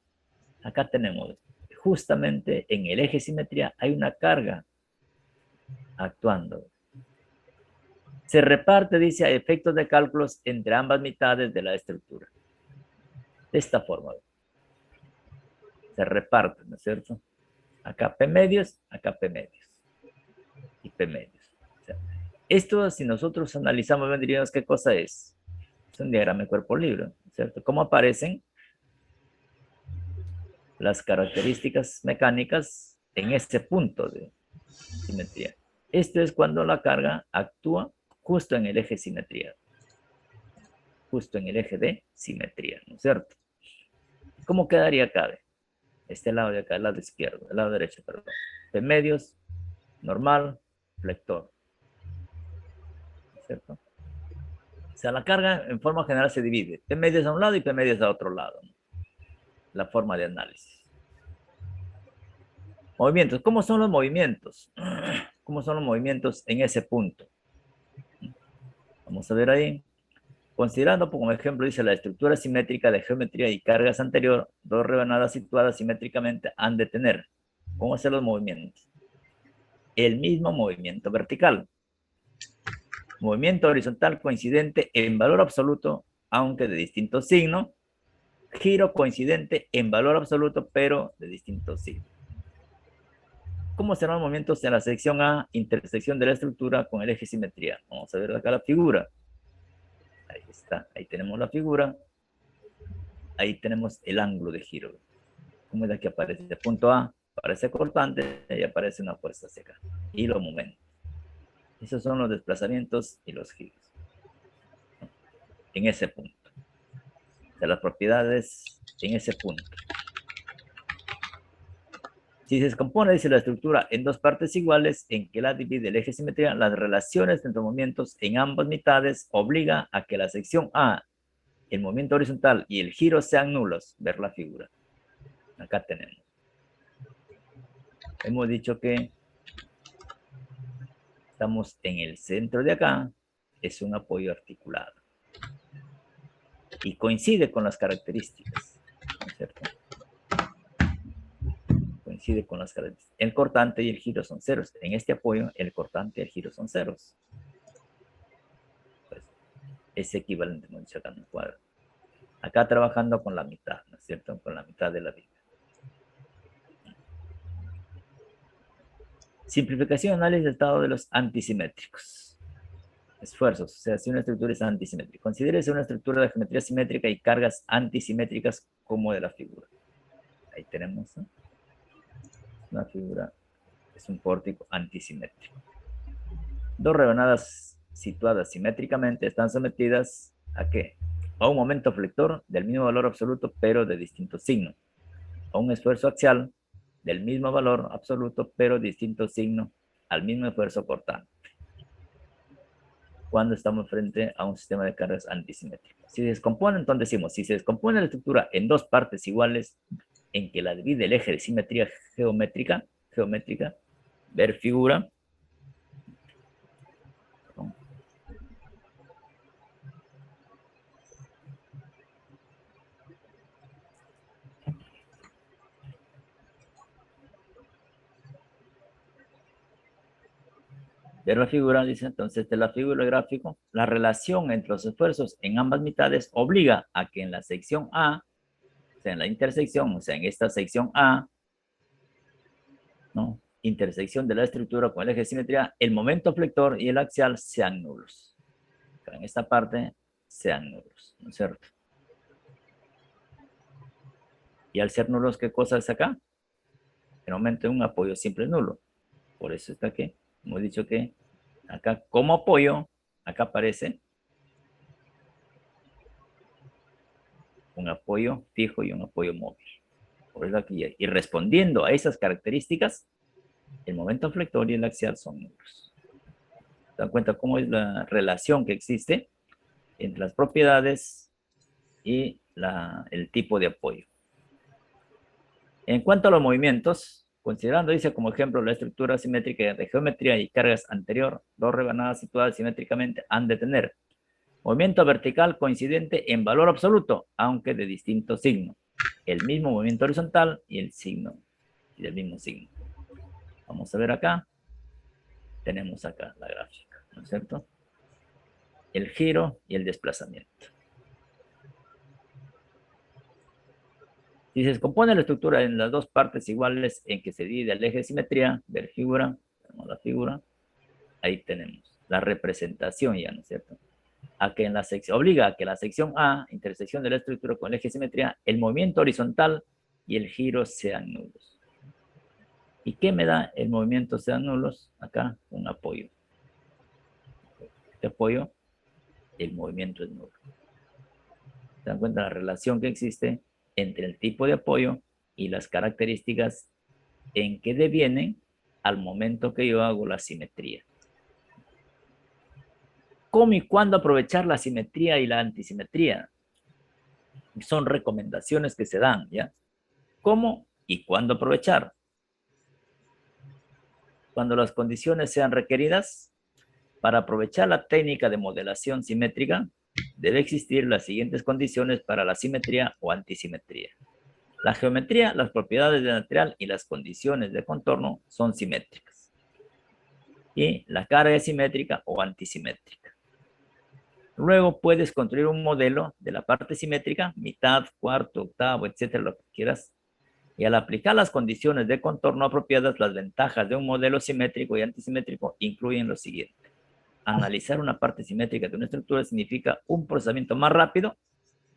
Speaker 1: acá tenemos, justamente en el eje de simetría hay una carga actuando. Se reparte, dice, a efectos de cálculos entre ambas mitades de la estructura. De esta forma. Se reparte, ¿no es cierto? Acá P medios, acá P medios. Y P medios. O sea, esto, si nosotros analizamos, vendríamos, ¿qué cosa es? Es un diagrama de cuerpo libre, ¿no es cierto? ¿Cómo aparecen las características mecánicas en este punto de simetría? Esto es cuando la carga actúa justo en el eje de simetría. Justo en el eje de simetría, ¿no es cierto? ¿Cómo quedaría acá? Este lado de acá, el lado izquierdo, el lado derecho, perdón. P medios, normal, flector. ¿Cierto? O sea, la carga en forma general se divide. P medios a un lado y P medios a otro lado. La forma de análisis. Movimientos. ¿Cómo son los movimientos? ¿Cómo son los movimientos en ese punto? Vamos a ver ahí. Considerando, como ejemplo, dice la estructura simétrica de geometría y cargas anterior, dos rebanadas situadas simétricamente han de tener. ¿Cómo son los movimientos? El mismo movimiento vertical. Movimiento horizontal coincidente en valor absoluto, aunque de distinto signo. Giro coincidente en valor absoluto, pero de distinto signo. ¿Cómo serán los movimientos en la sección A, intersección de la estructura con el eje simetría? Vamos a ver acá la figura. Ahí está, ahí tenemos la figura. Ahí tenemos el ángulo de giro. ¿Cómo es la que aparece? El punto A aparece cortante y aparece una fuerza seca. Y los momentos. Esos son los desplazamientos y los giros. En ese punto. de las propiedades en ese punto. Si se descompone, dice la estructura, en dos partes iguales en que la divide el eje de simetría, las relaciones entre movimientos en ambas mitades obliga a que la sección A, el movimiento horizontal y el giro sean nulos. Ver la figura. Acá tenemos. Hemos dicho que estamos en el centro de acá, es un apoyo articulado. Y coincide con las características, ¿no es cierto? Coincide con las características. El cortante y el giro son ceros. En este apoyo, el cortante y el giro son ceros. Pues, es equivalente, como dice acá en el cuadro. Acá trabajando con la mitad, ¿no es cierto? Con la mitad de la viga. Simplificación, análisis del estado de los antisimétricos. Esfuerzos, o sea, si una estructura es antisimétrica. Considérese una estructura de geometría simétrica y cargas antisimétricas como de la figura. Ahí tenemos, ¿no? Una figura, es un pórtico antisimétrico. Dos rebanadas situadas simétricamente están sometidas ¿a qué? A un momento flector del mismo valor absoluto, pero de distinto signo. A un esfuerzo axial del mismo valor absoluto, pero distinto signo, al mismo esfuerzo cortante. Cuando estamos frente a un sistema de cargas antisimétricas. Si se descompone, entonces decimos, si se descompone la estructura en dos partes iguales, en que la divide el eje de simetría geométrica, ver figura. Ver la figura, dice, entonces de la figura gráfico, la relación entre los esfuerzos en ambas mitades obliga a que en la sección A, o sea, en la intersección, o sea, en esta sección A, ¿no? Intersección de la estructura con el eje de simetría, el momento flector y el axial sean nulos. En esta parte sean nulos, ¿no es cierto? Y al ser nulos, ¿qué cosa es acá? El momento de un apoyo simple nulo. Por eso está aquí. Hemos dicho que acá como apoyo, acá aparece un apoyo fijo y un apoyo móvil. Por eso aquí, y respondiendo a esas características, el momento flector y el axial son nulos. ¿Se dan cuenta cómo es la relación que existe entre las propiedades y el tipo de apoyo? En cuanto a los movimientos, considerando, dice como ejemplo, la estructura simétrica de geometría y cargas anterior, dos rebanadas situadas simétricamente han de tener movimiento vertical coincidente en valor absoluto, aunque de distinto signo. El mismo movimiento horizontal y el signo, y del mismo signo. Vamos a ver acá. Tenemos acá la gráfica, ¿no es cierto? El giro y el desplazamiento. Si se descompone la estructura en las dos partes iguales en que se divide el eje de simetría, ver figura, tenemos la figura, ahí tenemos la representación ya, ¿no es cierto? A que en la sección, obliga a que la sección A, intersección de la estructura con el eje de simetría, el movimiento horizontal y el giro sean nulos. ¿Y qué me da el movimiento sean nulos? Acá, un apoyo. Este apoyo, el movimiento es nulo. ¿Se dan cuenta la relación que existe entre el tipo de apoyo y las características en que devienen al momento que yo hago la simetría? ¿Cómo y cuándo aprovechar la simetría y la antisimetría? Son recomendaciones que se dan, ¿ya? ¿Cómo y cuándo aprovechar? Cuando las condiciones sean requeridas, para aprovechar la técnica de modelación simétrica, debe existir las siguientes condiciones para la simetría o antisimetría. La geometría, las propiedades del material y las condiciones de contorno son simétricas. Y la carga es simétrica o antisimétrica. Luego puedes construir un modelo de la parte simétrica, mitad, cuarto, octavo, etcétera, lo que quieras. Y al aplicar las condiciones de contorno apropiadas, las ventajas de un modelo simétrico y antisimétrico incluyen lo siguiente. Analizar una parte simétrica de una estructura significa un procesamiento más rápido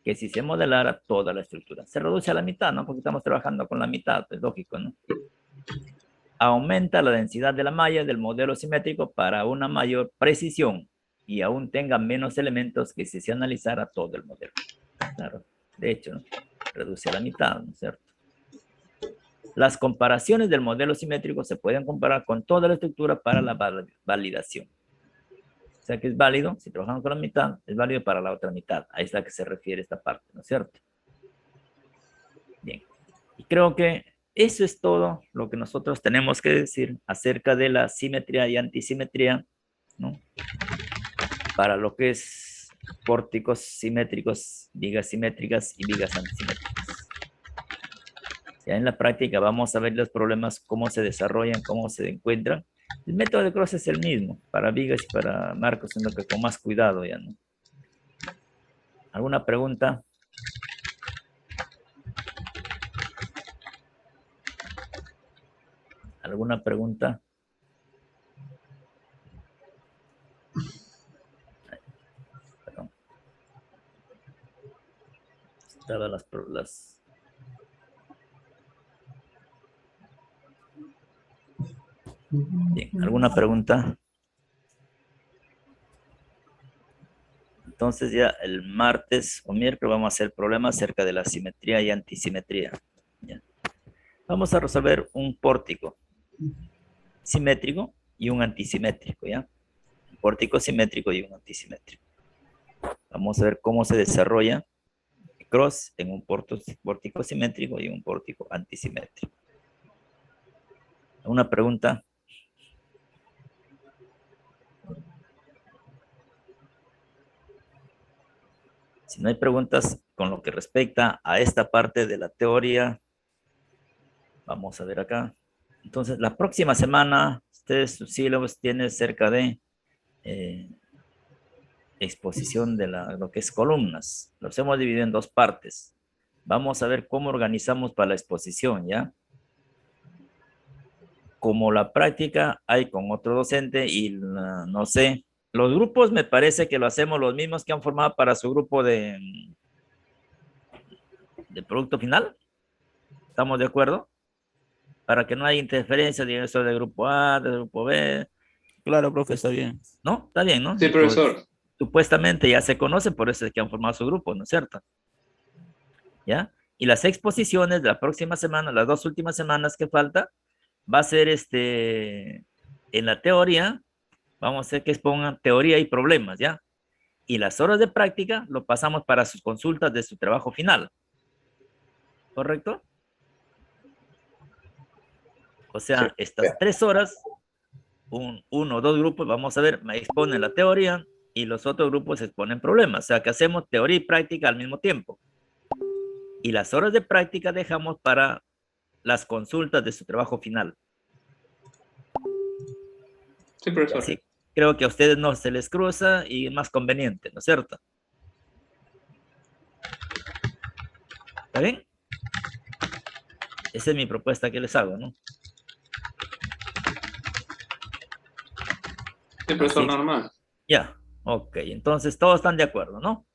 Speaker 1: que si se modelara toda la estructura. Se reduce a la mitad, ¿no? Porque estamos trabajando con la mitad, es lógico, ¿no? Aumenta la densidad de la malla del modelo simétrico para una mayor precisión y aún tenga menos elementos que si se analizara todo el modelo. Claro. De hecho, ¿no? Reduce a la mitad, ¿no es cierto? Las comparaciones del modelo simétrico se pueden comparar con toda la estructura para la validación. O sea que es válido, si trabajamos con la mitad, es válido para la otra mitad. Ahí es la que se refiere esta parte, ¿no es cierto? Bien. Y creo que eso es todo lo que nosotros tenemos que decir acerca de la simetría y antisimetría, ¿no? Para lo que es pórticos simétricos, vigas simétricas y vigas antisimétricas. Ya en la práctica vamos a ver los problemas, cómo se desarrollan, cómo se encuentran. El método de Cross es el mismo, para vigas y para marcos, sino que con más cuidado ya, ¿no? ¿Alguna pregunta? ¿Alguna pregunta? Perdón. Estaban las... Bien, ¿alguna pregunta? Entonces ya el martes o miércoles vamos a hacer problemas acerca de la simetría y antisimetría. ¿Ya? Vamos a resolver un pórtico simétrico y un antisimétrico, ¿ya? Un pórtico simétrico y un antisimétrico. Vamos a ver cómo se desarrolla Cross en un pórtico simétrico y un pórtico antisimétrico. ¿Una pregunta? Si no hay preguntas con lo que respecta a esta parte de la teoría, vamos a ver acá. Entonces, la próxima semana, ustedes sus sílabos tienen cerca de exposición de lo que es columnas. Los hemos dividido en dos partes. Vamos a ver cómo organizamos para la exposición, ¿ya? Como la práctica hay con otro docente y no sé, los grupos me parece que lo hacemos los mismos que han formado para su grupo de producto final. ¿Estamos de acuerdo? Para que no haya interferencia de eso de grupo A, de grupo B.
Speaker 6: Claro, profe, está bien.
Speaker 1: ¿No? Está bien, ¿no?
Speaker 2: Sí, profesor.
Speaker 1: Pues, supuestamente ya se conocen, por eso es que han formado su grupo, ¿no es cierto? ¿Ya? Y las exposiciones de la próxima semana, las 2 últimas semanas que falta, va a ser en la teoría, vamos a hacer que expongan teoría y problemas, ¿ya? Y las horas de práctica lo pasamos para sus consultas de su trabajo final. ¿Correcto? O sea,
Speaker 2: Sí.
Speaker 1: estas 3 horas, uno o dos grupos, vamos a ver, me exponen la teoría y los otros grupos exponen problemas. O sea, que hacemos teoría y práctica al mismo tiempo. Y las horas de práctica dejamos para las consultas de su trabajo final.
Speaker 2: Sí, profesor.
Speaker 1: Así creo que a ustedes no se les cruza y es más conveniente, ¿no es cierto? ¿Está bien? Esa es mi propuesta que les hago, ¿no?
Speaker 2: Sí, profesor,
Speaker 1: Así.
Speaker 2: normal.
Speaker 1: Ya, ok. Entonces todos están de acuerdo, ¿no?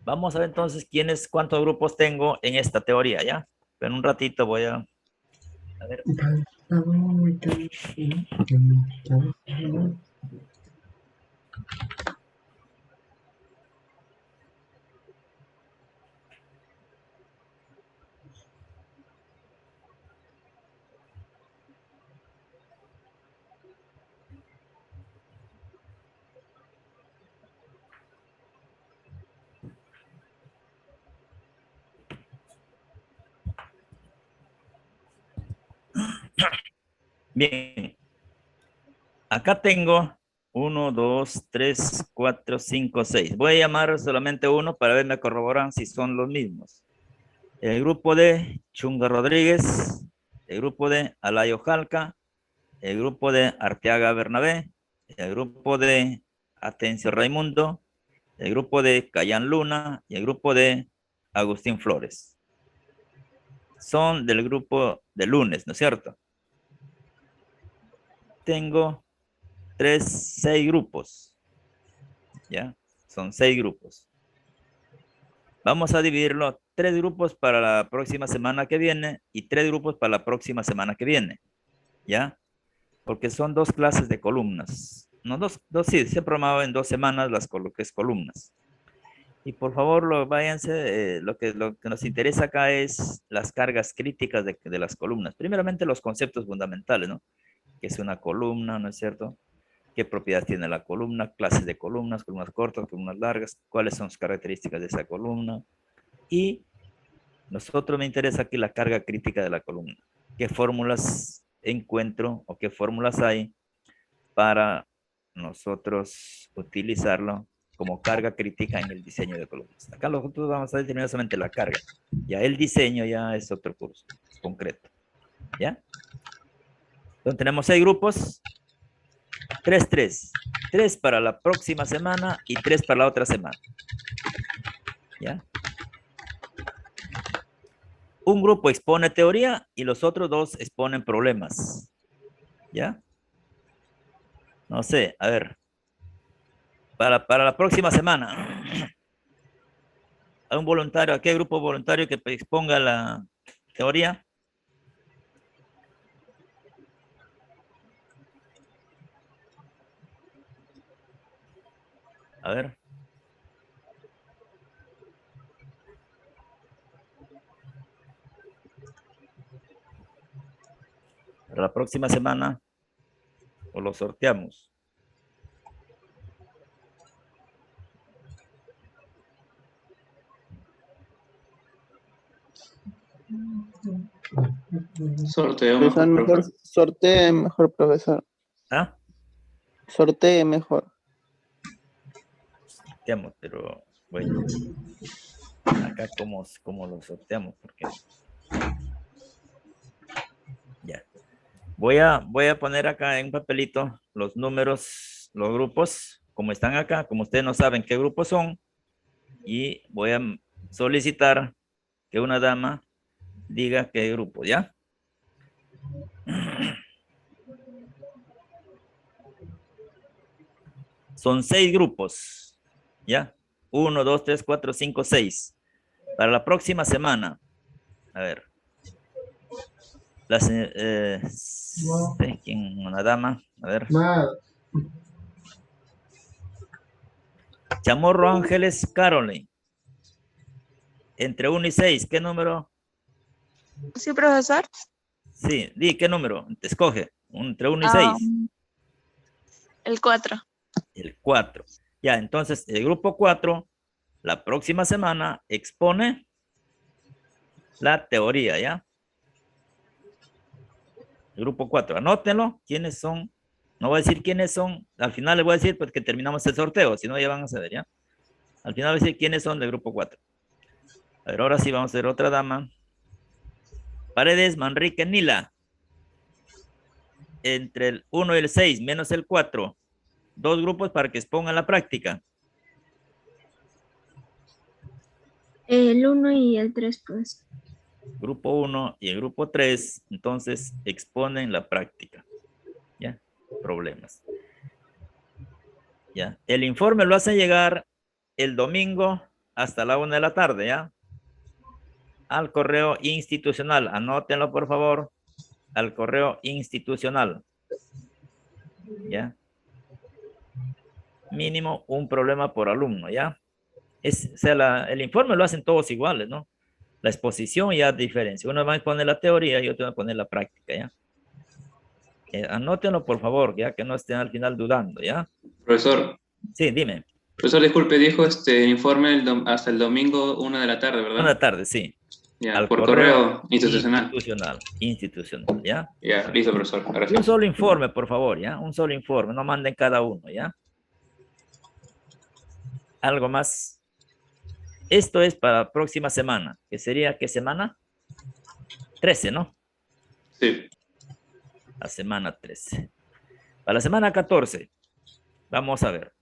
Speaker 1: Vamos a ver entonces cuántos grupos tengo en esta teoría, ¿ya? Pero en un ratito voy a ver. Bien. Acá tengo 1, 2, 3, 4, 5, 6. Voy a llamar solamente uno para ver, me corroboran si son los mismos. El grupo de Chunga Rodríguez, el grupo de Alayo Jalca, el grupo de Arteaga Bernabé, el grupo de Atencio Raimundo, el grupo de Cayán Luna y el grupo de Agustín Flores. Son del grupo de lunes, ¿no es cierto? Tengo 6 grupos. ¿Ya? Son 6 grupos. Vamos a dividirlo 3 grupos para la próxima semana que viene y 3 grupos para la próxima semana que viene. ¿Ya? Porque son 2 clases de columnas. No, sí, se han programado en 2 semanas las columnas. Y por favor, váyanse, lo que nos interesa acá es las cargas críticas de las columnas. Primeramente, los conceptos fundamentales, ¿no? ¿Qué es una columna, no es cierto? ¿Qué propiedades tiene la columna? Clases de columnas cortas, columnas largas, cuáles son sus características de esa columna. Y nosotros me interesa aquí la carga crítica de la columna. ¿Qué fórmulas encuentro o qué fórmulas hay para nosotros utilizarlo como carga crítica en el diseño de columnas? Acá nosotros vamos a determinar solamente la carga. Ya el diseño ya es otro curso concreto. ¿Ya? Entonces tenemos 6 grupos. 3, 3. 3 para la próxima semana y 3 para la otra semana. ¿Ya? Un grupo expone teoría y los otros 2 exponen problemas. ¿Ya? No sé, a ver. Para la próxima semana. ¿A un voluntario, a qué grupo voluntario que exponga la teoría? A ver. Para la próxima semana. O lo sorteamos.
Speaker 2: Sorteo
Speaker 7: Profesor,
Speaker 2: mejor,
Speaker 7: mejor
Speaker 2: profe.
Speaker 7: sortee mejor, profesor.
Speaker 1: ¿Ah?
Speaker 7: Sortee mejor.
Speaker 1: Sorteamos, pero bueno. Acá como lo sorteamos, porque ya. Voy a poner acá en un papelito los números, los grupos, como están acá, como ustedes no saben qué grupos son, y voy a solicitar que una dama diga qué grupo, ¿ya? Son 6 grupos, ¿ya? 1, 2, 3, 4, 5, 6. Para la próxima semana, a ver. Una dama, a ver. Chamorro Ángeles Caroline. Entre 1 y 6, ¿qué número?
Speaker 8: Sí, profesor.
Speaker 1: Sí, di, ¿qué número? Te escoge. Entre 1 y
Speaker 8: Ah,
Speaker 1: 6.
Speaker 8: el 4.
Speaker 1: El 4. Ya, entonces, el grupo 4, la próxima semana, expone la teoría, ¿ya? El grupo 4, anótenlo. ¿Quiénes son? No voy a decir quiénes son. Al final les voy a decir pues, que terminamos el sorteo, si no ya van a saber, ¿ya? Al final voy a decir quiénes son del grupo 4. A ver, ahora sí vamos a ver otra dama. Paredes, Manrique, Nila. Entre el 1 y el 6, menos el 4. 2 grupos para que expongan la práctica.
Speaker 8: El 1 y el 3, pues.
Speaker 1: Grupo 1 y el grupo 3, entonces exponen la práctica. ¿Ya? Problemas. ¿Ya? El informe lo hacen llegar el domingo hasta la 1 de la tarde, ¿ya? Al correo institucional. Anótenlo, por favor. Al correo institucional. ¿Ya? Mínimo un problema por alumno, ¿ya? O sea, el informe lo hacen todos iguales, ¿no? La exposición ya diferencia. Uno va a poner la teoría y otro va a poner la práctica, ¿ya? Anótenlo, por favor, ya que no estén al final dudando, ¿ya?
Speaker 2: Profesor,
Speaker 1: Sí, dime.
Speaker 2: profesor, disculpe, dijo informe hasta el domingo 1 de la tarde, ¿verdad?
Speaker 1: 1 de la tarde, sí.
Speaker 2: Ya,
Speaker 1: Al
Speaker 2: por correo institucional.
Speaker 1: Institucional, ¿ya?
Speaker 2: Ya, listo, profesor.
Speaker 1: Y un
Speaker 2: Gracias.
Speaker 1: solo informe, por favor, ¿ya? Un solo informe, no manden cada uno, ¿ya? Algo más. Esto es para la próxima semana, que sería, ¿qué semana? 13, ¿no?
Speaker 2: Sí.
Speaker 1: La semana 13. Para la semana 14, vamos a ver.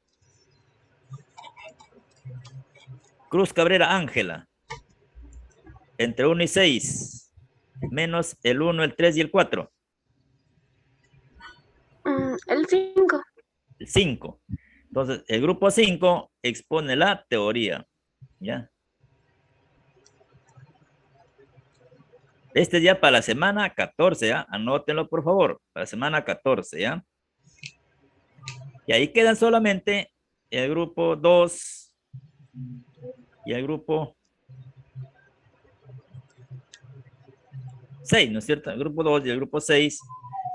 Speaker 1: Cruz Cabrera Ángela. Entre 1 y 6, menos el 1, el 3 y el 4.
Speaker 8: El 5.
Speaker 1: El 5. Entonces, el grupo 5 expone la teoría. ¿Ya? Este ya para la semana 14, ¿ya? Anótenlo, por favor. Para la semana 14, ¿ya? Y ahí quedan solamente el grupo 2 y el grupo 6, ¿no es cierto? El grupo 2 y el grupo 6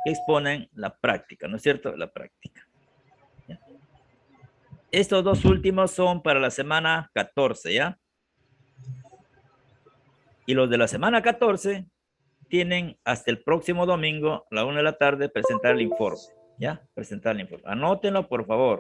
Speaker 1: que exponen la práctica, ¿no es cierto? La práctica. ¿Ya? Estos dos últimos son para la semana 14, ¿ya? Y los de la semana 14 tienen hasta el próximo domingo a la 1 de la tarde presentar el informe, ¿ya? Presentar el informe. Anótenlo, por favor.